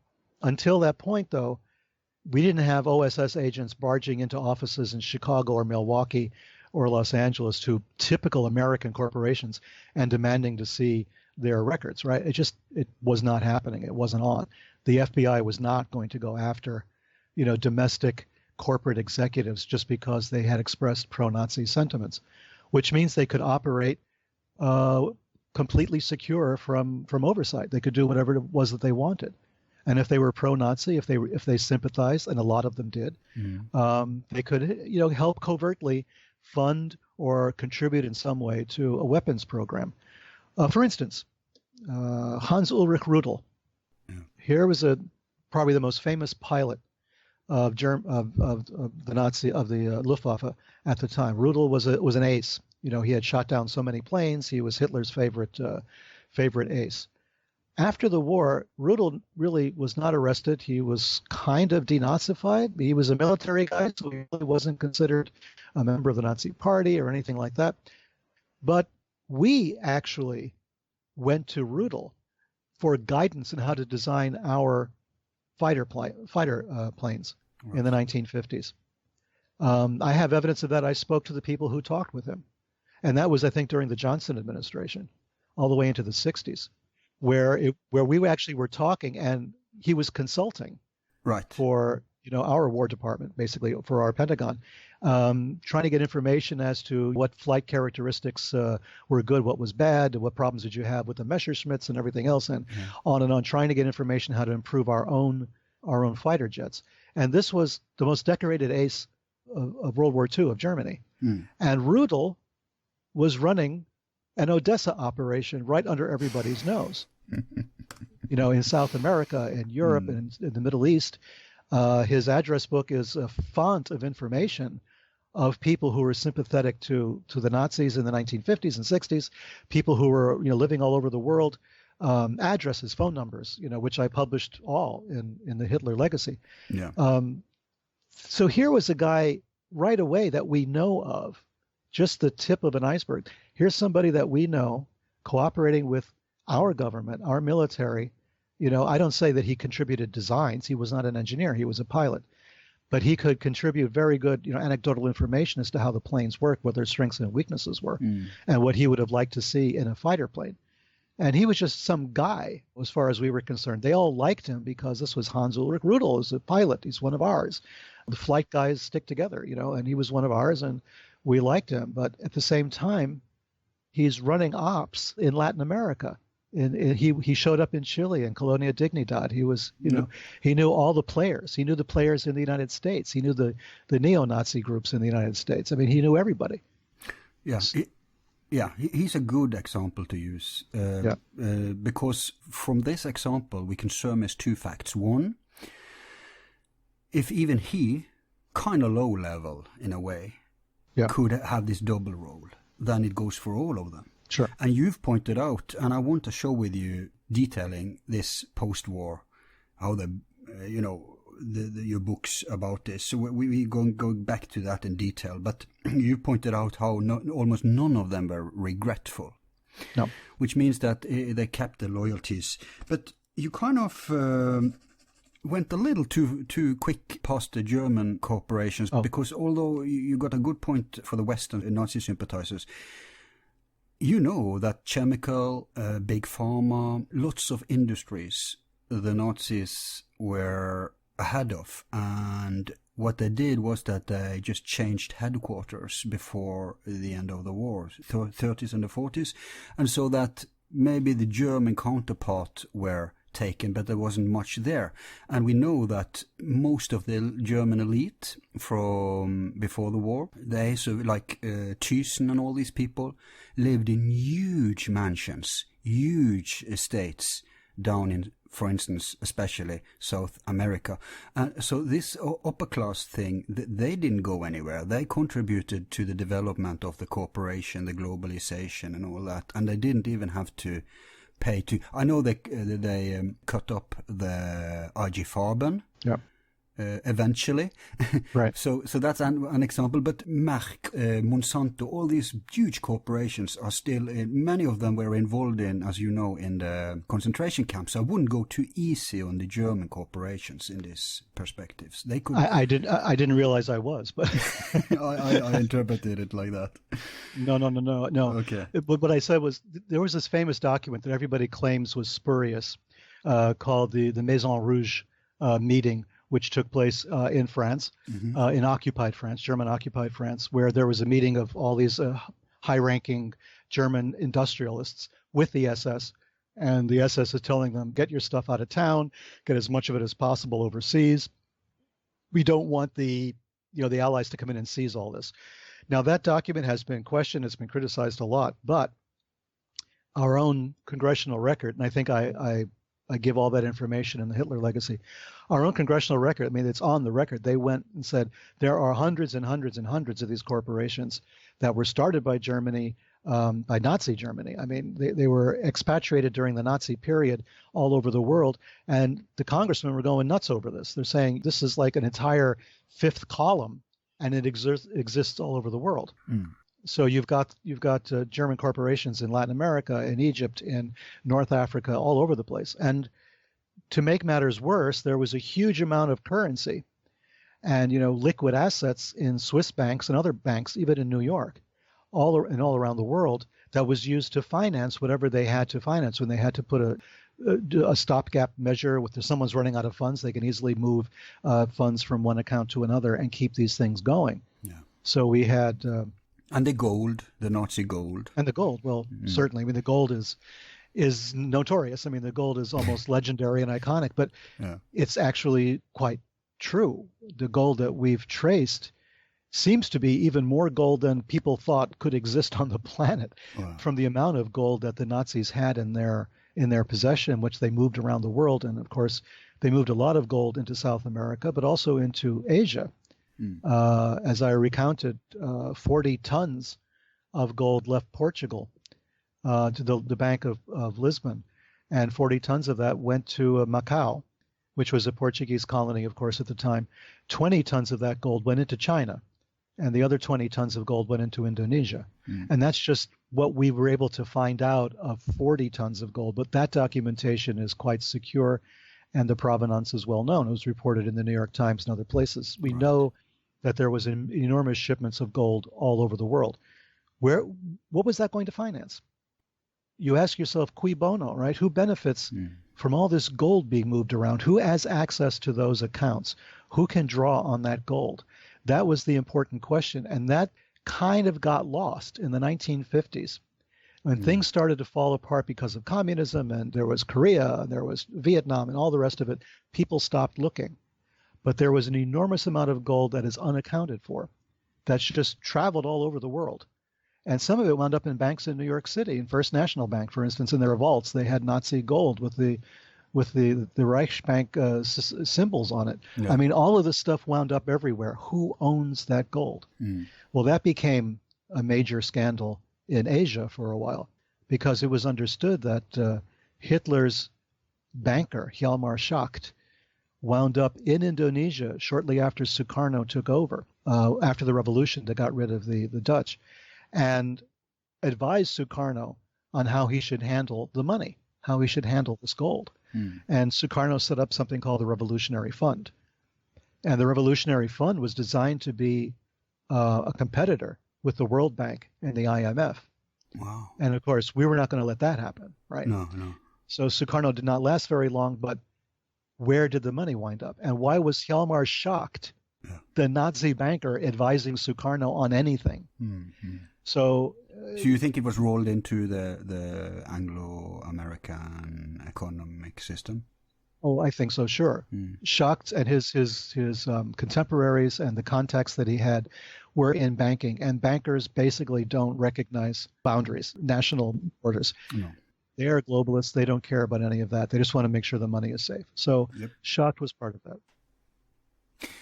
until that point, though, we didn't have OSS agents barging into offices in Chicago or Milwaukee or Los Angeles to typical American corporations and demanding to see their records. Right? It was not happening. It wasn't on. The FBI was not going to go after domestic corporate executives just because they had expressed pro-Nazi sentiments, which means they could operate completely secure from oversight. They could do whatever it was that they wanted. And if they were pro-Nazi, if they sympathized, and a lot of them did, they could help covertly fund or contribute in some way to a weapons program. For instance, Hans Ulrich Rudel. Here was probably the most famous pilot of the Luftwaffe at the time. Rudel was an ace. He had shot down so many planes. He was Hitler's favorite ace. After the war, Rudel really was not arrested. He was kind of denazified. He was a military guy, so he really wasn't considered a member of the Nazi Party or anything like that. But we actually went to Rudel for guidance on how to design our fighter planes in the 1950s. I have evidence of that. I spoke to the people who talked with him. And that was, I think, during the Johnson administration, all the way into the 60s, where we actually were talking, and he was consulting for our War Department, basically for our Pentagon, trying to get information as to what flight characteristics were good, what was bad, what problems did you have with the Messerschmitts and everything else, and on, trying to get information how to improve our own fighter jets. And this was the most decorated ace of World War II of Germany. And Rudel was running an Odessa operation right under everybody's nose. In South America and Europe and in the Middle East. His address book is a font of information of people who were sympathetic to the Nazis in the 1950s and 60s, people who were living all over the world, addresses, phone numbers, which I published all in the Hitler Legacy. So here was a guy right away that we know of, just the tip of an iceberg. Here's somebody that we know cooperating with our government, our military. I don't say that he contributed designs. He was not an engineer. He was a pilot. But he could contribute very good, anecdotal information as to how the planes work, what their strengths and weaknesses were, and what he would have liked to see in a fighter plane. And he was just some guy, as far as we were concerned. They all liked him because this was Hans Ulrich Rudel, who's a pilot. He's one of ours. The flight guys stick together, and he was one of ours, and we liked him. But at the same time, he's running ops in Latin America. And he showed up in Chile and Colonia Dignidad. He was, he knew all the players. He knew the players in the United States. He knew the neo-Nazi groups in the United States. I mean, he knew everybody. Yes. He's a good example to use. Because from this example, we can surmise two facts. One, if even he, kind of low level in a way, could have this double role, then it goes for all of them. Sure. And you've pointed out, and I want to show with you detailing this post-war, how your books about this. So we go back to that in detail. But you pointed out how almost none of them were regretful. No. Which means that they kept the loyalties. But you kind of went a little too quick past the German corporations, because although you got a good point for the Western Nazi sympathizers, you know that chemical, big pharma, lots of industries the Nazis were ahead of, and what they did was that they just changed headquarters before the end of the war, 30s and the 40s, and so that maybe the German counterpart were taken, but there wasn't much there. And we know that most of the German elite from before the war, they, so like Thyssen and all these people, lived in huge mansions, huge estates down in, for instance, especially South America. So this upper class thing, they didn't go anywhere. They contributed to the development of the corporation, the globalization and all that, and they didn't even have to pay to. I know they cut up the IG Farben. Yeah. Eventually. Right. So that's an example. But Merck, Monsanto, all these huge corporations are still, many of them were involved in, as you know, in the concentration camps. I wouldn't go too easy on the German corporations in these perspectives. They could. I didn't realize I was, but I interpreted it like that. No. Okay. But what I said was, there was this famous document that everybody claims was spurious, called the Maison Rouge meeting, which took place in France, in occupied France, German occupied France, where there was a meeting of all these high-ranking German industrialists with the SS, and the SS is telling them, get your stuff out of town, get as much of it as possible overseas. We don't want the Allies to come in and seize all this. Now, that document has been questioned, it's been criticized a lot, but our own congressional record, and I think I give all that information in the Hitler Legacy. Our own congressional record, I mean, it's on the record. They went and said there are hundreds and hundreds and hundreds of these corporations that were started by Germany, by Nazi Germany. I mean, they were expatriated during the Nazi period all over the world, and the congressmen were going nuts over this. They're saying this is like an entire fifth column, and it exists all over the world. So you've got German corporations in Latin America, in Egypt, in North Africa, all over the place. And to make matters worse, there was a huge amount of currency and liquid assets in Swiss banks and other banks, even in New York, all around the world, that was used to finance whatever they had to finance. When they had to put a stopgap measure, if someone's running out of funds, they can easily move funds from one account to another and keep these things going. Yeah. So we had. And the gold, the Nazi gold. And the gold, well, certainly. I mean, the gold is notorious. I mean, the gold is almost legendary and iconic, but it's actually quite true. The gold that we've traced seems to be even more gold than people thought could exist on the planet, from the amount of gold that the Nazis had in their possession, which they moved around the world. And of course, they moved a lot of gold into South America, but also into Asia. As I recounted, 40 tons of gold left Portugal to the Bank of Lisbon, and 40 tons of that went to Macau, which was a Portuguese colony, of course, at the time. 20 tons of that gold went into China, and the other 20 tons of gold went into Indonesia. And that's just what we were able to find out of 40 tons of gold, but that documentation is quite secure, and the provenance is well known. It was reported in the New York Times and other places. We know that there was enormous shipments of gold all over the world. What was that going to finance? You ask yourself, cui bono, right? Who benefits from all this gold being moved around? Who has access to those accounts? Who can draw on that gold? That was the important question, and that kind of got lost in the 1950s. When things started to fall apart because of communism, and there was Korea, and there was Vietnam, and all the rest of it, people stopped looking. But there was an enormous amount of gold that is unaccounted for, that's just traveled all over the world. And some of it wound up in banks in New York City. In First National Bank, for instance, in their vaults, they had Nazi gold with the Reichsbank symbols on it. I mean, all of this stuff wound up everywhere. Who owns that gold? Well, that became a major scandal in Asia for a while, because it was understood that Hitler's banker, Hjalmar Schacht, wound up in Indonesia shortly after Sukarno took over, after the revolution that got rid of the Dutch, and advised Sukarno on how he should handle the money, how he should handle this gold. And Sukarno set up something called the Revolutionary Fund. And the Revolutionary Fund was designed to be a competitor with the World Bank and the IMF. Wow. And of course, we were not going to let that happen, right? No, no. So Sukarno did not last very long, but where did the money wind up? And why was Hjalmar shocked, the Nazi banker, advising Sukarno on anything? So you think it was rolled into the Anglo-American economic system? Oh, I think so, sure. Shocked, and his contemporaries and the contacts that he had were in banking, and bankers basically don't recognize boundaries, national borders. No. They are globalists. They don't care about any of that. They just want to make sure the money is safe. So shocked was part of that.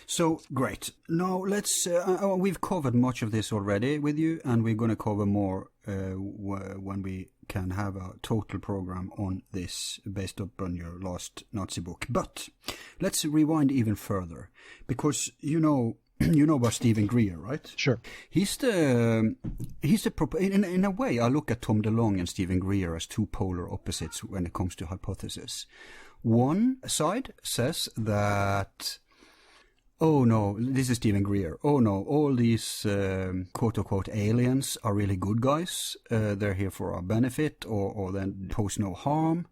So, great. Now, let's, we've covered much of this already with you, and we're going to cover more when we can have a total program on this based upon your last Nazi book. But let's rewind even further, because you know about Stephen Greer, right? Sure. In a way, I look at Tom DeLonge and Stephen Greer as two polar opposites when it comes to hypothesis. One side says that, oh no, this is Stephen Greer. Oh no, all these quote-unquote aliens are really good guys. They're here for our benefit or then pose no harm.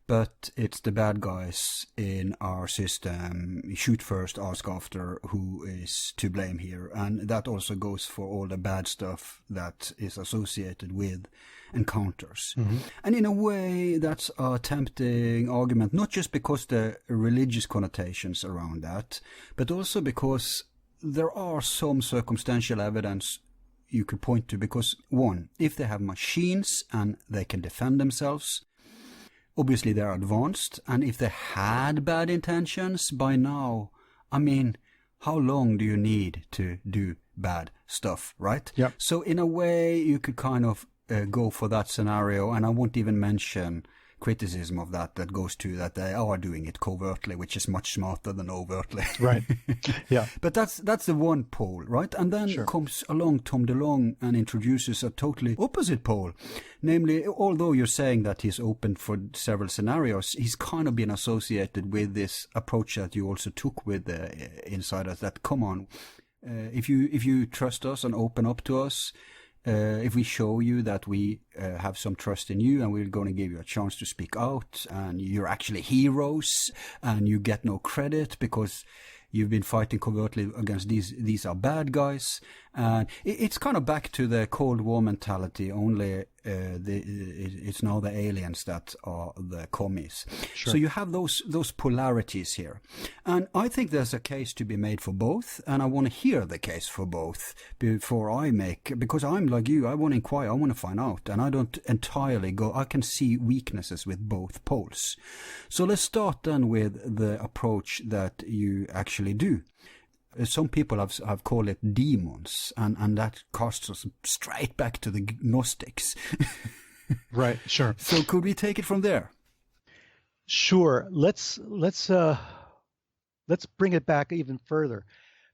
But it's the bad guys in our system. Shoot first, ask after, who is to blame here. And that also goes for all the bad stuff that is associated with encounters. And in a way, that's a tempting argument, not just because the religious connotations around that, but also because there are some circumstantial evidence you could point to. Because, one, if they have machines and they can defend themselves, obviously they're advanced, and if they had bad intentions by now, I mean, how long do you need to do bad stuff, right? Yeah. So in a way, you could kind of go for that scenario, and I won't even mention criticism of that goes to that they are doing it covertly, which is much smarter than overtly. Right. Yeah. But that's the one pole, right? And then comes along Tom DeLonge and introduces a totally opposite pole. Namely, although you're saying that he's open for several scenarios, he's kind of been associated with this approach that you also took with the insiders, that, come on, if you trust us and open up to us, if we show you that we have some trust in you and we're going to give you a chance to speak out, and you're actually heroes and you get no credit because you've been fighting covertly against these are bad guys. And it's kind of back to the Cold War mentality, only it's now the aliens that are the commies. Sure. So you have those polarities here. And I think there's a case to be made for both, and I want to hear the case for both before I make, because I'm like you, I want to inquire, I want to find out, and I don't entirely go, I can see weaknesses with both poles. So let's start then with the approach that you actually do. Some people have called it demons, and that casts us straight back to the Gnostics. Right, sure. So could we take it from there? Sure. Let's bring it back even further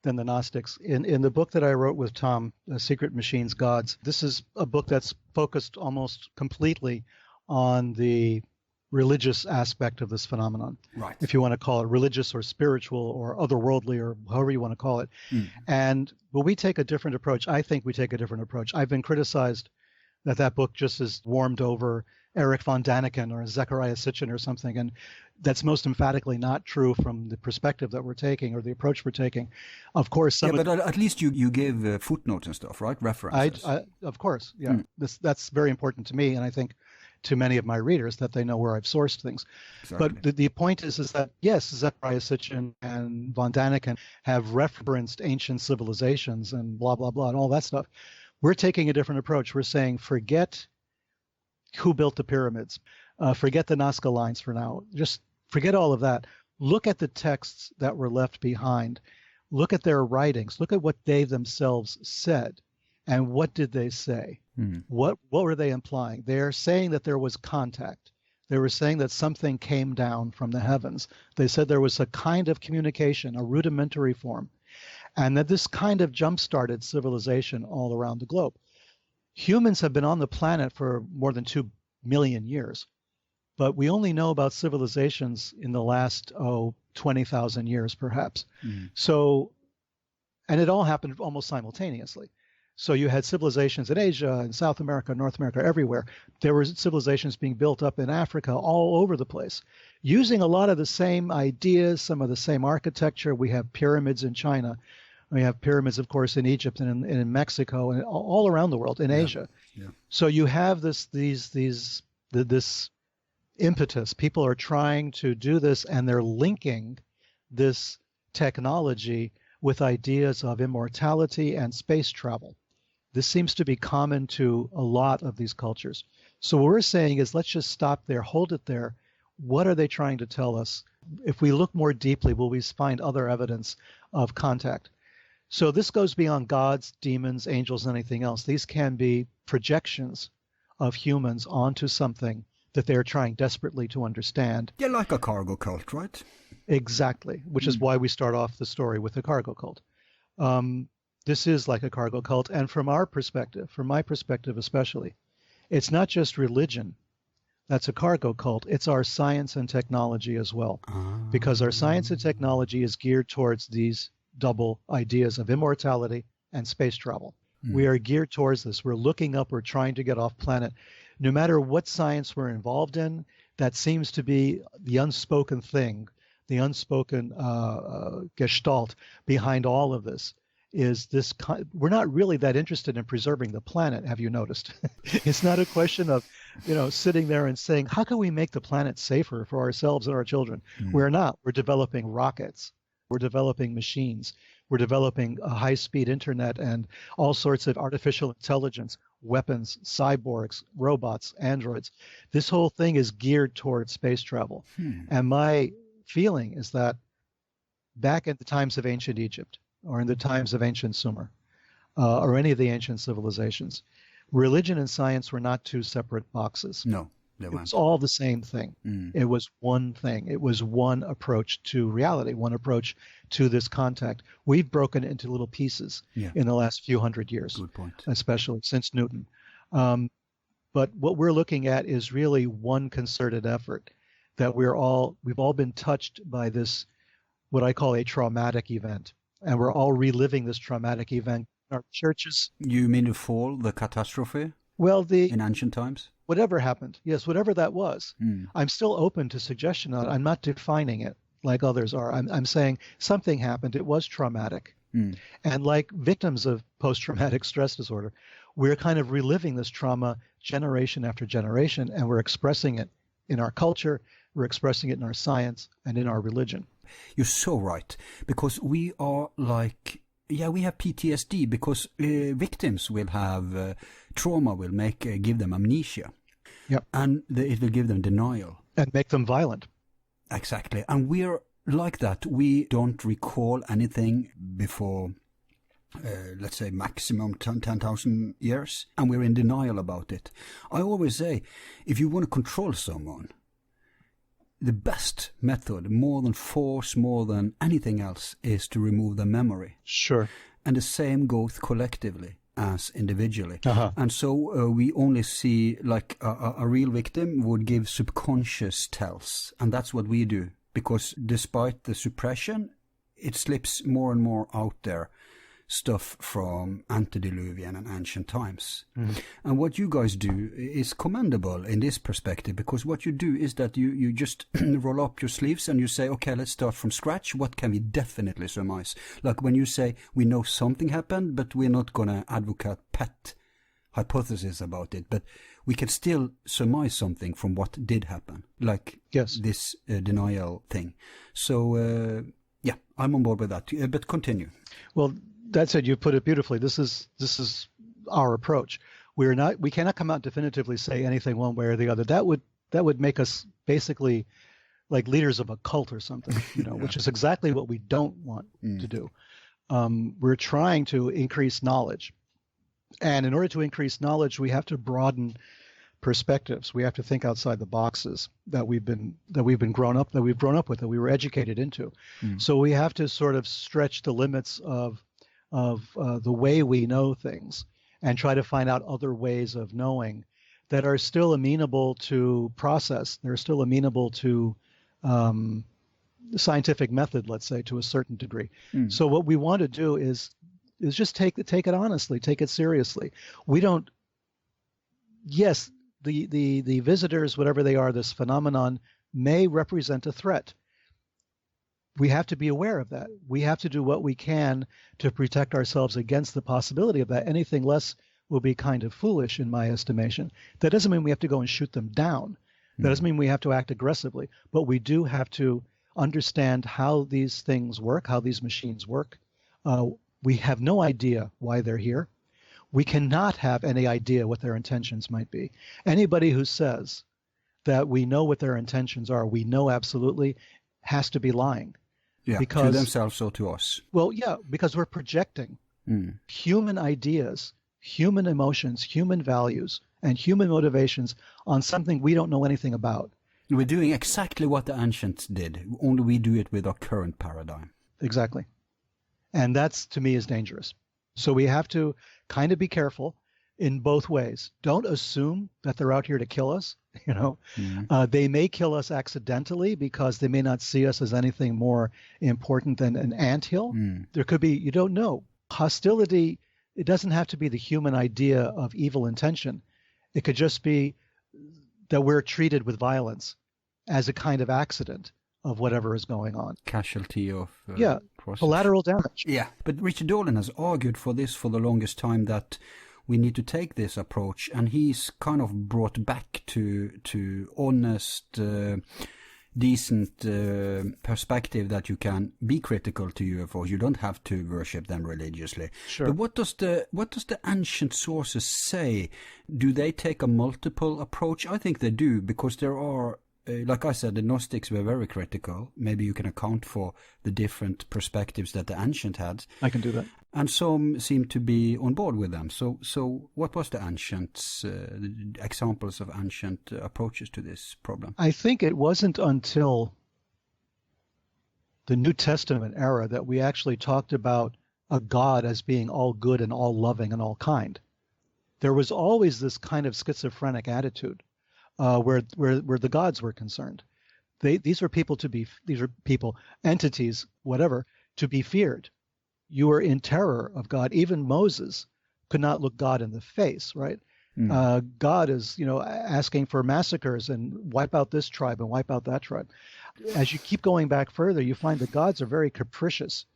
than the Gnostics. In the book that I wrote with Tom, Secret Machines, Gods, this is a book that's focused almost completely on the religious aspect of this phenomenon. Right. If you want to call it religious or spiritual or otherworldly or however you want to call it. But we take a different approach. I think we take a different approach. I've been criticized that book just is warmed over Eric von Daniken or Zecharia Sitchin or something, and that's most emphatically not true from the perspective that we're taking or the approach we're taking. Of course, but at least you give footnotes and stuff, right? References. Of course, yeah. That's very important to me, and I think to many of my readers, that they know where I've sourced things. Exactly. But the point is that, yes, Zecharia Sitchin and von Daniken have referenced ancient civilizations and blah, blah, blah, and all that stuff. We're taking a different approach. We're saying, forget who built the pyramids. Forget the Nazca lines for now. Just forget all of that. Look at the texts that were left behind. Look at their writings. Look at what they themselves said. And what did they say? What were they implying? They're saying that there was contact. They were saying that something came down from the heavens. They said there was a kind of communication, a rudimentary form, and that this kind of jump-started civilization all around the globe. Humans have been on the planet for more than 2 million years. but we only know about civilizations in the last 20,000 years perhaps. So, and it all happened almost simultaneously. So you had civilizations in Asia and South America, North America, everywhere. There were civilizations being built up in Africa, all over the place, using a lot of the same ideas, some of the same architecture. We have pyramids in China. We have pyramids, of course, in Egypt and in Mexico and all around the world, in Asia. Yeah. So you have this impetus. People are trying to do this, and they're linking this technology with ideas of immortality and space travel. This seems to be common to a lot of these cultures. So what we're saying is, let's just stop there, hold it there. What are they trying to tell us? If we look more deeply, will we find other evidence of contact? So this goes beyond gods, demons, angels, and anything else. These can be projections of humans onto something that they're trying desperately to understand. Yeah, like a cargo cult, right? Exactly, which is why we start off the story with the cargo cult. This is like a cargo cult, and from our perspective, from my perspective especially, it's not just religion that's a cargo cult, it's our science and technology as well. Because our science and technology is geared towards these double ideas of immortality and space travel. We are geared towards this. We're looking up, we're trying to get off planet. No matter what science we're involved in, that seems to be the unspoken thing, the unspoken gestalt behind all of this. Is this, we're not really that interested in preserving the planet, have you noticed? It's not a question of, sitting there and saying, how can we make the planet safer for ourselves and our children? We're not. We're developing rockets. We're developing machines. We're developing a high-speed internet and all sorts of artificial intelligence, weapons, cyborgs, robots, androids. This whole thing is geared towards space travel. And my feeling is that back in the times of ancient Egypt, or in the times of ancient Sumer, or any of the ancient civilizations, religion and science were not two separate boxes. No, they weren't. It was all the same thing. It was one thing. It was one approach to reality, one approach to this contact. We've broken it into little pieces in the last few hundred years. Good point. Especially since Newton. But what we're looking at is really one concerted effort that we've all been touched by this, what I call a traumatic event. And we're all reliving this traumatic event in our churches. You mean the fall, the catastrophe? Well, in ancient times? Whatever happened. Yes, whatever that was. I'm still open to suggestion on it. I'm not defining it like others are. I'm saying something happened. It was traumatic. And like victims of post-traumatic stress disorder, we're kind of reliving this trauma generation after generation, and we're expressing it in our culture, we're expressing it in our science, and in our religion. You're so right, because we are like, we have PTSD because victims will have trauma, will give them amnesia. Yep. And it will give them denial. And make them violent. Exactly. And we're like that. We don't recall anything before, let's say, maximum 10,000 years, and we're in denial about it. I always say, if you want to control someone, the best method, more than force, more than anything else, is to remove the memory. Sure. And the same goes collectively as individually. And so we only see, like, a real victim would give subconscious tells. And that's what we do. Because despite the suppression, it slips more and more out there. Stuff from antediluvian and ancient times. And what you guys do is commendable in this perspective, because what you do is that you just roll up your sleeves and you say, okay, let's start from scratch. What can we definitely surmise? Like when you say we know something happened, but we're not going to advocate pet hypothesis about it, but we can still surmise something from what did happen, like this denial thing. So, I'm on board with that, but continue. Well, that said, you put it beautifully. This is our approach. We cannot come out definitively say anything one way or the other. That would make us basically like leaders of a cult or something, which is exactly what we don't want to do. We're trying to increase knowledge, and in order to increase knowledge, we have to broaden perspectives. We have to think outside the boxes that we've grown up with, that we were educated into. So we have to sort of stretch the limits of the way we know things and try to find out other ways of knowing that are still amenable to process. They're still amenable to scientific method, let's say, to a certain degree. So what we want to do is just take it honestly, take it seriously. We don't. Yes, the visitors, whatever they are, this phenomenon may represent a threat. We have to be aware of that. We have to do what we can to protect ourselves against the possibility of that. Anything less will be kind of foolish, in my estimation. That doesn't mean we have to go and shoot them down. That doesn't mean we have to act aggressively, but we do have to understand how these things work, how these machines work. We have no idea why they're here. We cannot have any idea what their intentions might be. Anybody who says that we know what their intentions are, we know absolutely, has to be lying. Yeah, because, to themselves or to us. Well, yeah, because we're projecting human ideas, human emotions, human values, and human motivations on something we don't know anything about. We're doing exactly what the ancients did, only we do it with our current paradigm. Exactly. And that's, to me, is dangerous. So we have to kind of be careful in both ways. Don't assume that they're out here to kill us. You know, they may kill us accidentally because they may not see us as anything more important than an anthill. There could be, you don't know. Hostility, it doesn't have to be the human idea of evil intention. It could just be that we're treated with violence as a kind of accident of whatever is going on. Casualty of process. Collateral damage. Yeah, but Richard Dolan has argued for this for the longest time, that we need to take this approach, and he's kind of brought back to honest, decent perspective that you can be critical to UFOs. You don't have to worship them religiously. Sure. But what does the ancient sources say? Do they take a multiple approach? I think they do, because there are, like I said, the Gnostics were very critical. Maybe you can account for the different perspectives that the ancient had. I can do that. And some seem to be on board with them. So what was the ancients, examples of ancient approaches to this problem? I think it wasn't until the New Testament era that we actually talked about a God as being all good and all loving and all kind. There was always this kind of schizophrenic attitude where the gods were concerned. These are people, entities, whatever, to be feared. You were in terror of God. Even Moses could not look God in the face, right? God is, asking for massacres and wipe out this tribe and wipe out that tribe. As you keep going back further, you find the gods are very capricious.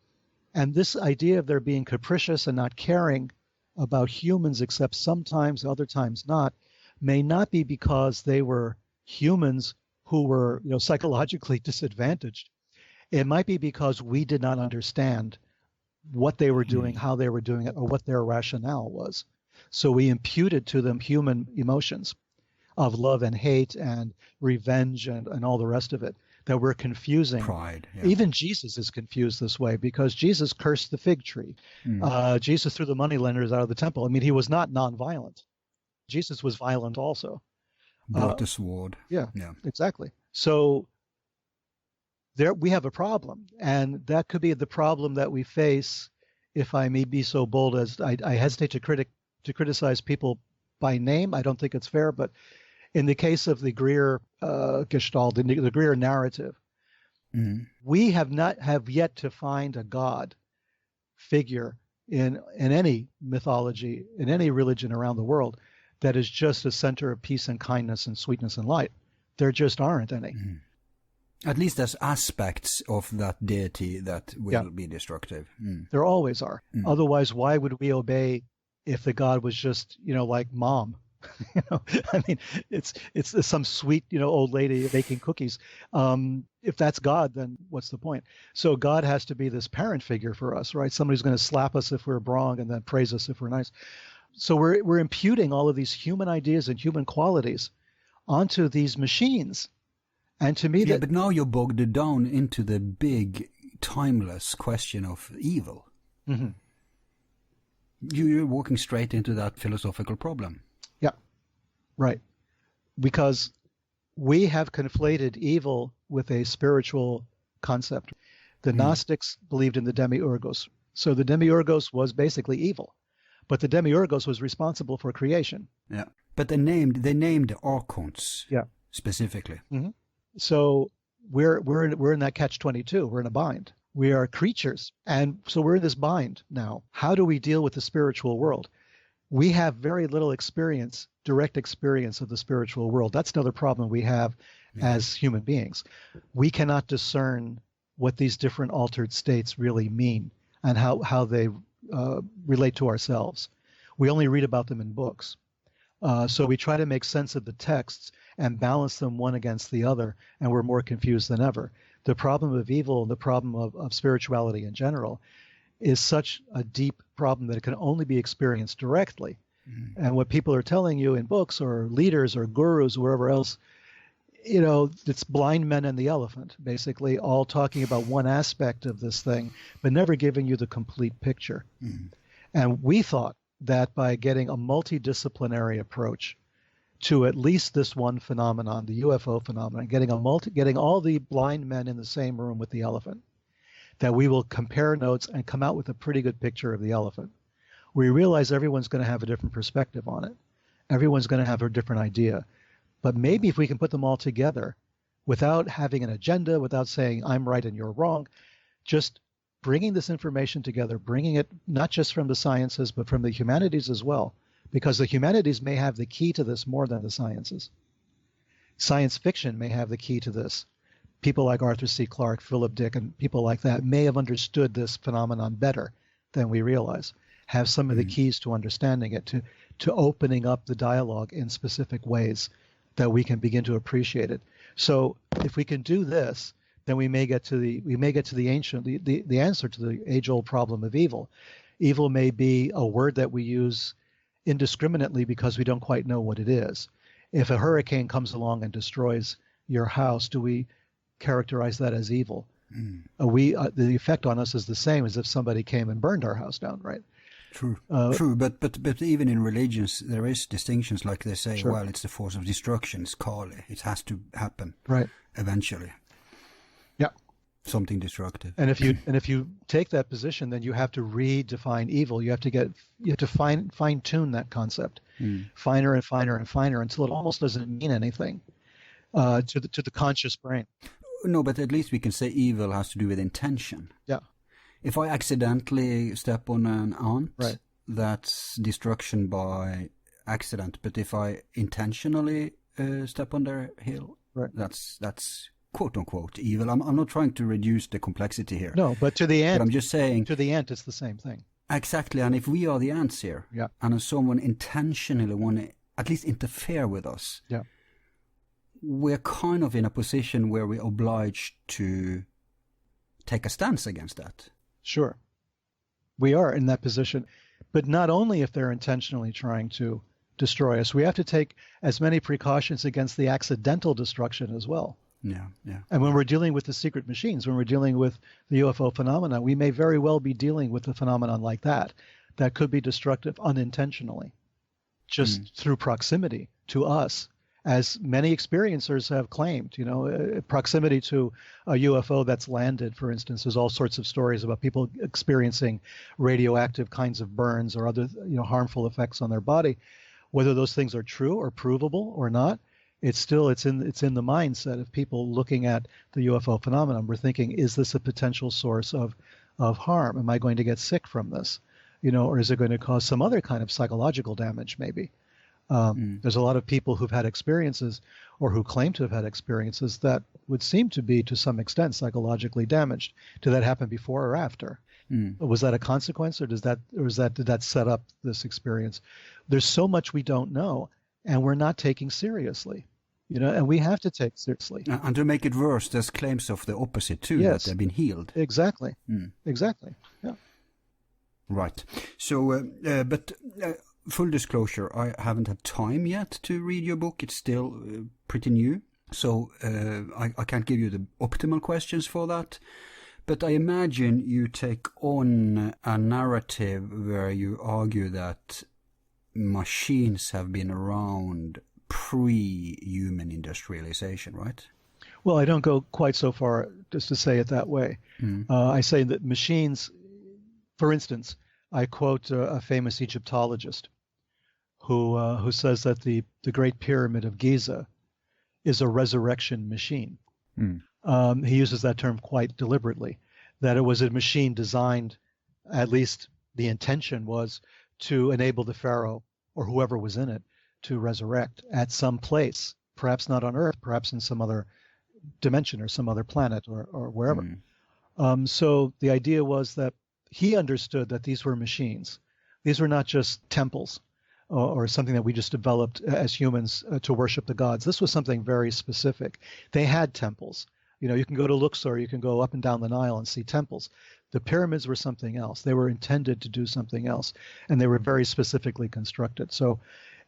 And this idea of their being capricious and not caring about humans, except sometimes, other times not, may not be because they were humans who were, psychologically disadvantaged. It might be because we did not understand what they were doing, how they were doing it, or what their rationale was. So we imputed to them human emotions of love and hate and revenge and all the rest of it that we're confusing. Pride. Yeah. Even Jesus is confused this way because Jesus cursed the fig tree. Jesus threw the moneylenders out of the temple. I mean, he was not nonviolent. Jesus was violent also. Brought the sword. Yeah, exactly. So there we have a problem, and that could be the problem that we face. If I may be so bold as I hesitate to criticize people by name. I don't think it's fair, but in the case of the Greer Gestalt, the Greer narrative, we have yet to find a God figure in any mythology, in any religion around the world, that is just a center of peace and kindness and sweetness and light. There just aren't any. At least there's aspects of that deity that will be destructive. There always are. Otherwise, why would we obey if the God was just, like mom? I mean, it's some sweet, old lady baking cookies. If that's God, then what's the point? So God has to be this parent figure for us, right? Somebody's going to slap us if we're wrong and then praise us if we're nice. So we're imputing all of these human ideas and human qualities onto these machines. And to me, but now you're bogged down into the big, timeless question of evil. You're walking straight into that philosophical problem. Yeah, right. Because we have conflated evil with a spiritual concept. The Gnostics believed in the demiurgos. So the demiurgos was basically evil. But the demiurgos was responsible for creation. Yeah. But they named the Archons Yeah. specifically. Mm-hmm. So we're in that catch-22. We're in a bind. We are creatures, and so we're in this bind now. How do we deal with the spiritual world? We have very little experience, direct experience of the spiritual world. That's another problem we have as human beings. We cannot discern what these different altered states really mean and how they relate to ourselves. We only read about them in books. So we try to make sense of the texts and balance them one against the other, and we're more confused than ever. The problem of evil and the problem of spirituality in general is such a deep problem that it can only be experienced directly. And what people are telling you in books or leaders or gurus or wherever else, it's blind men and the elephant, basically, all talking about one aspect of this thing, but never giving you the complete picture. And we thought that by getting a multidisciplinary approach to at least this one phenomenon, the UFO phenomenon, getting all the blind men in the same room with the elephant, that we will compare notes and come out with a pretty good picture of the elephant. We realize everyone's going to have a different perspective on it. Everyone's going to have a different idea. But maybe if we can put them all together without having an agenda, without saying I'm right and you're wrong, just bringing this information together, bringing it not just from the sciences, but from the humanities as well, because the humanities may have the key to this more than the sciences. Science fiction may have the key to this. People like Arthur C. Clarke, Philip Dick, and people like that may have understood this phenomenon better than we realize, have some of the keys to understanding it, to opening up the dialogue in specific ways that we can begin to appreciate it. So if we can do this, then we may get to the answer to the age-old problem of evil. Evil may be a word that we use indiscriminately because we don't quite know what it is. If a hurricane comes along and destroys your house, do we characterize that as evil? The effect on us is the same as if somebody came and burned our house down, right? True, but even in religions there is distinctions, like they say, well, it's the force of destruction, it's Kali, it has to happen, right? Eventually, yeah, something destructive. And if you take that position, then you have to redefine evil. You have to fine tune that concept, finer and finer and finer, until it almost doesn't mean anything to the conscious brain. No, but at least we can say evil has to do with intention. Yeah. If I accidentally step on an ant, that's destruction by accident. But if I intentionally step on their heel, that's quote unquote evil. I'm not trying to reduce the complexity here. No, but to the ant, but I'm just saying, to the ant, it's the same thing. Exactly. And if we are the ants here, and if someone intentionally want to at least interfere with us, we're kind of in a position where we're obliged to take a stance against that. Sure. We are in that position, but not only if they're intentionally trying to destroy us. We have to take as many precautions against the accidental destruction as well. Yeah. And when we're dealing with the secret machines, when we're dealing with the UFO phenomena, we may very well be dealing with a phenomenon like that could be destructive unintentionally, just through proximity to us. As many experiencers have claimed, proximity to a UFO that's landed, for instance, there's all sorts of stories about people experiencing radioactive kinds of burns or other, harmful effects on their body. Whether those things are true or provable or not, it's in the mindset of people looking at the UFO phenomenon. We're thinking, is this a potential source of harm? Am I going to get sick from this? Or is it going to cause some other kind of psychological damage, maybe? There's a lot of people who've had experiences or who claim to have had experiences that would seem to be to some extent psychologically damaged. Did that happen before or after? Was that a consequence, or did that set up this experience? There's so much we don't know, and we're not taking seriously, and we have to take seriously. And to make it worse, there's claims of the opposite too, that they've been healed. Exactly. Exactly. Yeah. Right. So, but full disclosure, I haven't had time yet to read your book. It's still pretty new. So I can't give you the optimal questions for that. But I imagine you take on a narrative where you argue that machines have been around pre-human industrialization, right? Well, I don't go quite so far just to say it that way. I say that machines, for instance, I quote a famous Egyptologist who says that the Great Pyramid of Giza is a resurrection machine. He uses that term quite deliberately, that it was a machine designed, at least the intention was, to enable the pharaoh or whoever was in it to resurrect at some place, perhaps not on Earth, perhaps in some other dimension or some other planet or wherever. So the idea was that he understood that these were machines. These were not just temples or something that we just developed as humans to worship the gods. This was something very specific. They had temples. You know, you can go to Luxor, you can go up and down the Nile and see temples. The pyramids were something else. They were intended to do something else, and they were very specifically constructed. So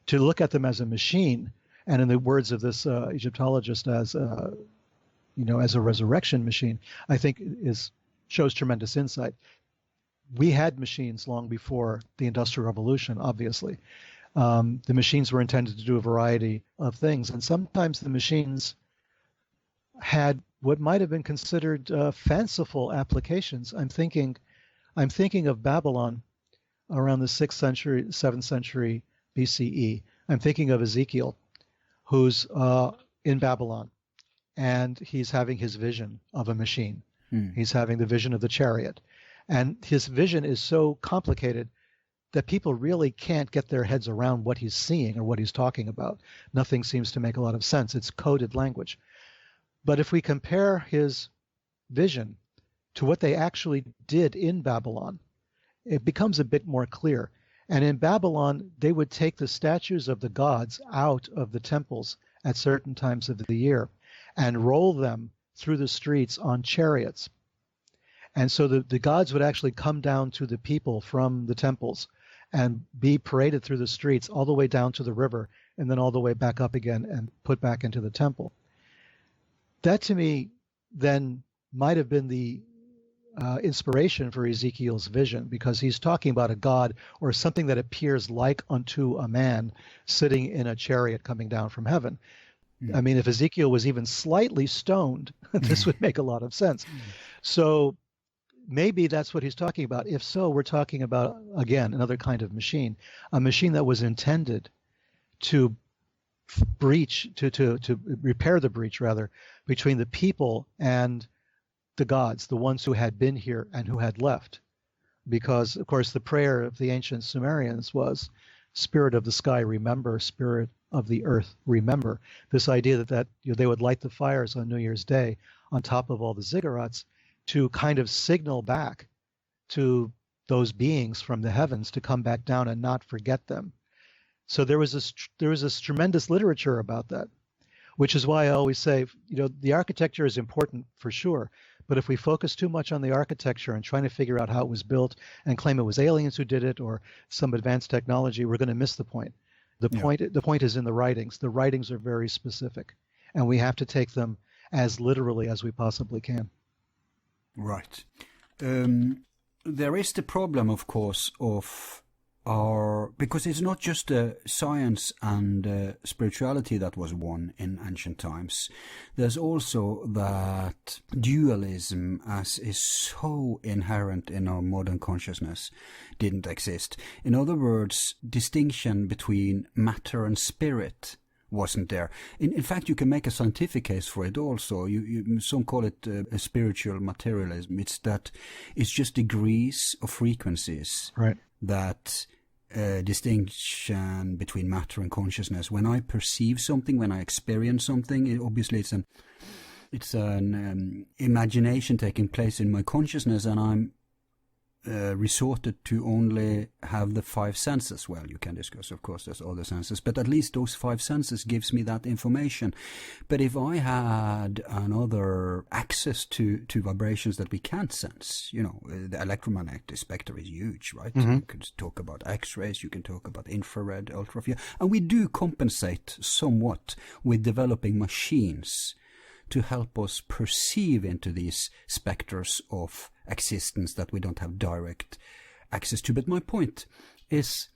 to look at them as a machine, and in the words of this Egyptologist, as as a resurrection machine, I think shows tremendous insight. We had machines long before the Industrial Revolution, obviously. The machines were intended to do a variety of things, and sometimes the machines had what might have been considered fanciful applications. I'm thinking of Babylon around the 6th century, 7th century BCE. I'm thinking of Ezekiel, who's in Babylon, and he's having his vision of a machine. He's having the vision of the chariot. And his vision is so complicated that people really can't get their heads around what he's seeing or what he's talking about. Nothing seems to make a lot of sense. It's coded language. But if we compare his vision to what they actually did in Babylon, it becomes a bit more clear. And in Babylon, they would take the statues of the gods out of the temples at certain times of the year and roll them through the streets on chariots. And so the gods would actually come down to the people from the temples and be paraded through the streets all the way down to the river and then all the way back up again and put back into the temple. That to me then might have been the inspiration for Ezekiel's vision, because he's talking about a god or something that appears like unto a man sitting in a chariot coming down from heaven. I mean, if Ezekiel was even slightly stoned, this would make a lot of sense. So maybe that's what he's talking about. If so, we're talking about, again, another kind of machine, a machine that was intended to breach, to repair the breach, rather, between the people and the gods, the ones who had been here and who had left. Because, of course, the prayer of the ancient Sumerians was, Spirit of the sky, remember, Spirit of the earth, remember. This idea that they would light the fires on New Year's Day on top of all the ziggurats to kind of signal back to those beings from the heavens to come back down and not forget them. So there was this tremendous literature about that, which is why I always say, the architecture is important for sure, but if we focus too much on the architecture and trying to figure out how it was built and claim it was aliens who did it or some advanced technology, we're going to miss the point. The point is in the writings. The writings are very specific, and we have to take them as literally as we possibly can. Right. There is the problem, of course, of because it's not just science and spirituality that was one in ancient times. There's also that dualism, as is so inherent in our modern consciousness, didn't exist. In other words, distinction between matter and spirit wasn't there. In fact, you can make a scientific case for it also. Some call it a spiritual materialism. It's just degrees of frequencies, right, that distinction between matter and consciousness. When I perceive something, when I experience something, obviously it's an imagination taking place in my consciousness, and I'm resorted to only have the five senses. Well, you can discuss, of course, there's other senses, but at least those five senses gives me that information. But if I had another access to vibrations that we can't sense, the electromagnetic spectrum is huge, right? Mm-hmm. You can talk about X-rays, you can talk about infrared, ultraviolet, and we do compensate somewhat with developing machines to help us perceive into these specters of existence that we don't have direct access to. But my point is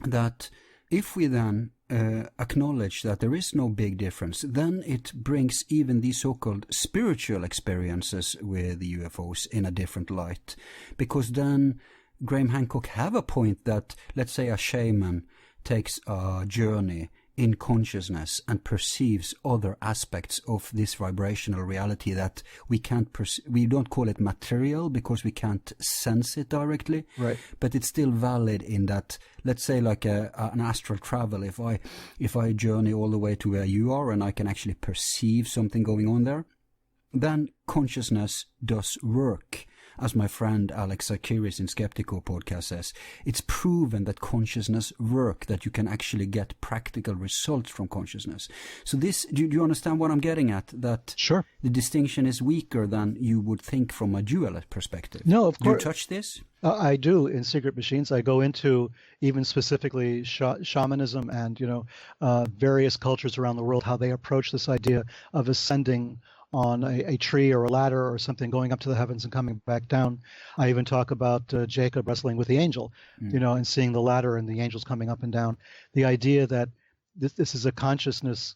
that if we then acknowledge that there is no big difference, then it brings even these so-called spiritual experiences with the UFOs in a different light. Because then Graham Hancock have a point that, let's say, a shaman takes a journey in consciousness and perceives other aspects of this vibrational reality that we can't we don't call it material because we can't sense it directly, right? But it's still valid in that, let's say, like an astral travel. If I journey all the way to where you are and I can actually perceive something going on there, then consciousness does work. As my friend Alex Zakiris in Skeptical podcast says, it's proven that consciousness works, that you can actually get practical results from consciousness. So this, do you understand what I'm getting at? That sure, the distinction is weaker than you would think from a dualist perspective. No, of course. Do you touch this? I do in Secret Machines. I go into even specifically shamanism and, various cultures around the world, how they approach this idea of ascending on a tree or a ladder or something, going up to the heavens and coming back down. I even talk about Jacob wrestling with the angel, and seeing the ladder and the angels coming up and down. The idea that this is a consciousness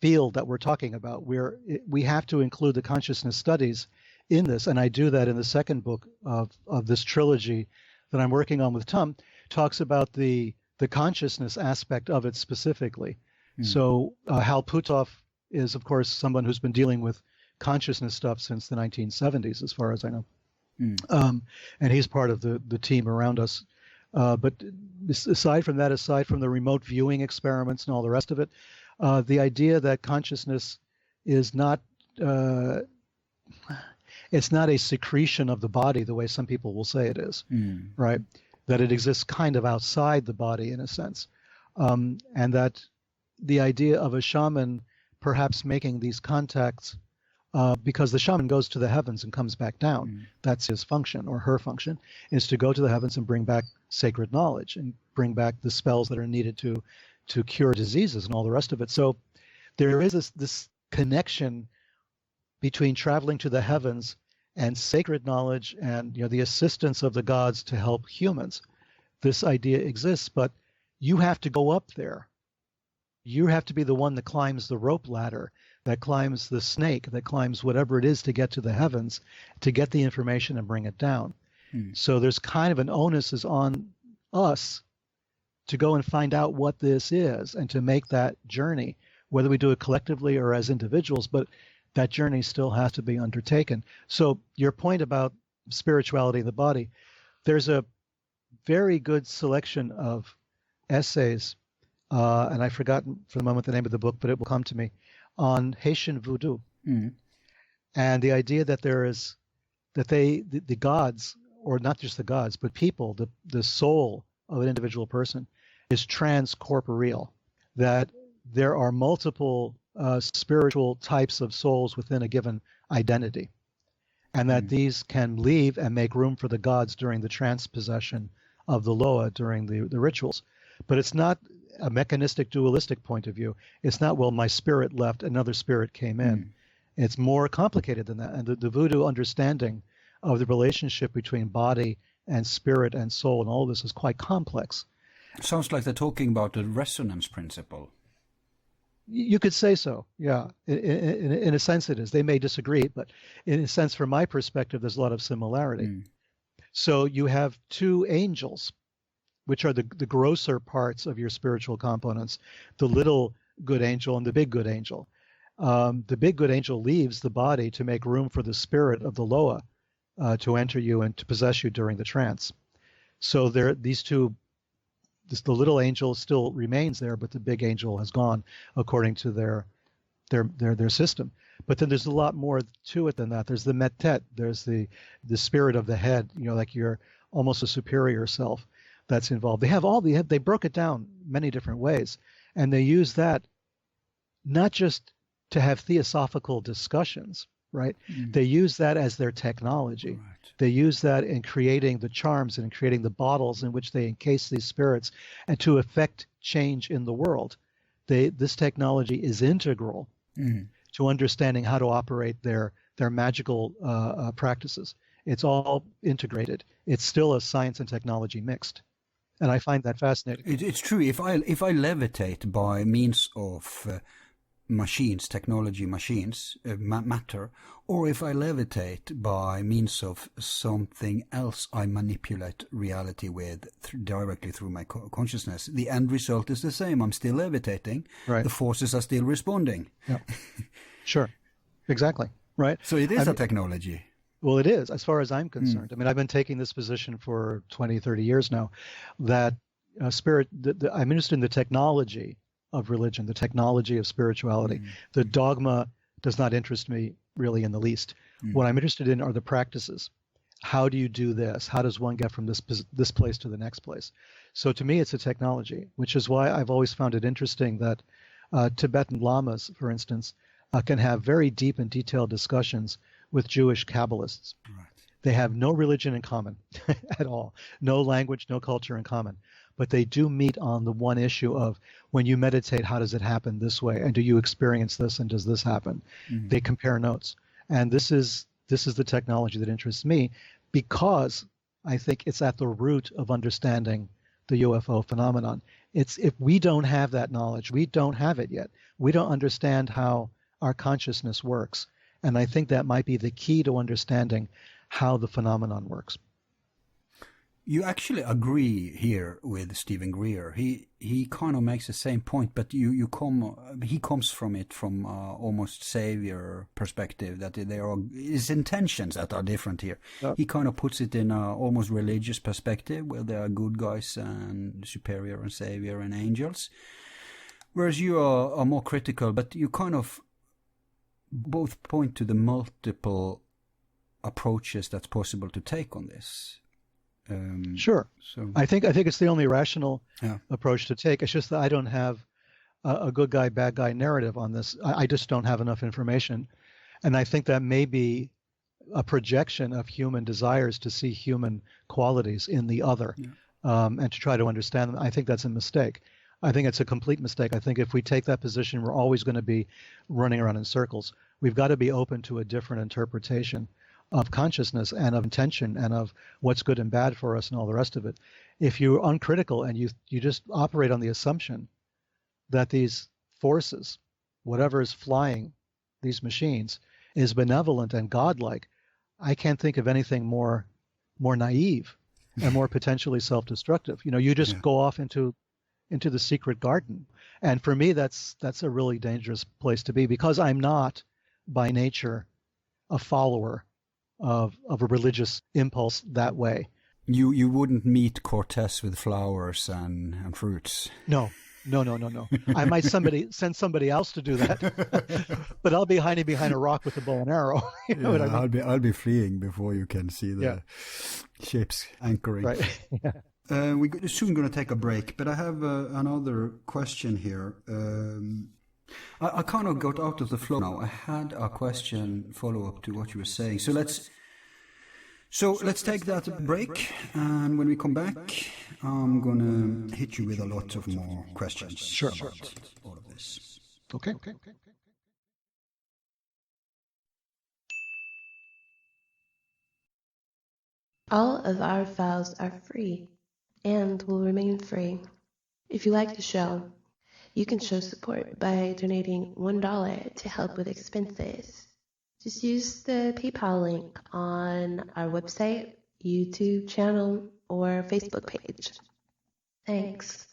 field that we're talking about, where we have to include the consciousness studies in this. And I do that in the second book of this trilogy that I'm working on with Tom, talks about the consciousness aspect of it specifically. So Hal Puthoff is, of course, someone who's been dealing with consciousness stuff since the 1970s, as far as I know. And he's part of the team around us. But aside from that, aside from the remote viewing experiments and all the rest of it, the idea that consciousness is not, it's not a secretion of the body the way some people will say it is, right? That it exists kind of outside the body in a sense. And that the idea of a shaman perhaps making these contacts, because the shaman goes to the heavens and comes back down. That's his function, or her function, is to go to the heavens and bring back sacred knowledge and bring back the spells that are needed to cure diseases and all the rest of it. So there is this connection between traveling to the heavens and sacred knowledge and the assistance of the gods to help humans. This idea exists, but you have to go up there. You have to be the one that climbs the rope ladder, that climbs the snake, that climbs whatever it is to get to the heavens, to get the information and bring it down. So there's kind of an onus is on us to go and find out what this is and to make that journey, whether we do it collectively or as individuals, but that journey still has to be undertaken. So your point about spirituality in the body, there's a very good selection of essays, and I've forgotten for the moment the name of the book, but it will come to me, on Haitian voodoo. And the idea that the gods, or not just the gods, but people, the soul of an individual person is transcorporeal, that there are multiple spiritual types of souls within a given identity, and that these can leave and make room for the gods during the transpossession of the Loa during the rituals. But it's not a mechanistic dualistic point of view. It's not, well, my spirit left, another spirit came in. It's more complicated than that. And the voodoo understanding of the relationship between body and spirit and soul and all of this is quite complex. Sounds like they're talking about the resonance principle. You could say so, yeah. In a sense it is. They may disagree, but in a sense, from my perspective, there's a lot of similarity. So you have two angels, which are the grosser parts of your spiritual components, the little good angel and the big good angel. The big good angel leaves the body to make room for the spirit of the Loa to enter you and to possess you during the trance. So these two, the little angel still remains there, but the big angel has gone according to their system. But then there's a lot more to it than that. There's the metet, there's the spirit of the head, like you're almost a superior self that's involved. They broke it down many different ways, and they use that not just to have theosophical discussions, right? They use that as their technology. Right. They use that in creating the charms and in creating the bottles in which they encase these spirits and to effect change in the world. This technology is integral to understanding how to operate their magical practices. It's all integrated. It's still a science and technology mixed. And I find that fascinating. It's true. If I levitate by means of machines, technology machines, matter, or if I levitate by means of something else I manipulate reality with directly through my consciousness, the end result is the same. I'm still levitating. Right. The forces are still responding. Yeah. Sure. Exactly. Right. So it is a technology. Well, it is, as far as I'm concerned. I mean, I've been taking this position for 20, 30 years now, that I'm interested in the technology of religion, the technology of spirituality. The dogma does not interest me really in the least. What I'm interested in are the practices. How do you do this? How does one get from this place to the next place? So to me, it's a technology, which is why I've always found it interesting that Tibetan lamas, for instance, can have very deep and detailed discussions with Jewish Kabbalists. Right. They have no religion in common at all, no language, no culture in common. But they do meet on the one issue of, when you meditate, how does it happen this way? And do you experience this? And does this happen? They compare notes. And this is the technology that interests me, because I think it's at the root of understanding the UFO phenomenon. If we don't have that knowledge, we don't have it yet. We don't understand how our consciousness works. And I think that might be the key to understanding how the phenomenon works. You actually agree here with Stephen Greer. He kind of makes the same point, but he comes from it from almost savior perspective, that there are his intentions that are different here. Yeah. He kind of puts it in a almost religious perspective, where there are good guys and superior and savior and angels, whereas you are more critical, but you kind of both point to the multiple approaches that's possible to take on this. Sure. So I think it's the only rational approach to take. It's just that I don't have a good guy, bad guy narrative on this. I just don't have enough information. And I think that may be a projection of human desires to see human qualities in the other, and to try to understand them. I think that's a mistake. I think it's a complete mistake. I think if we take that position, we're always going to be running around in circles. We've got to be open to a different interpretation of consciousness and of intention and of what's good and bad for us and all the rest of it. If you're uncritical and you just operate on the assumption that these forces, whatever is flying these machines, is benevolent and godlike, I can't think of anything more naive and more potentially self-destructive. You just go off into the secret garden. And for me, that's a really dangerous place to be, because I'm not by nature a follower of a religious impulse that way. You wouldn't meet Cortez with flowers and fruits. No. I might send somebody else to do that, but I'll be hiding behind a rock with a bow and arrow. You know what I mean? I'll be fleeing before you can see the ships anchoring. Right. Yeah. We're soon going to take a break, but I have another question here. I kind of got out of the flow now. I had a question follow-up to what you were saying. So let's take that break, and when we come back, I'm going to hit you with a lot of more questions about all of this. Okay. All of our files are free and will remain free. If you like the show, you can show support by donating $1 to help with expenses. Just use the PayPal link on our website, YouTube channel, or Facebook page. Thanks.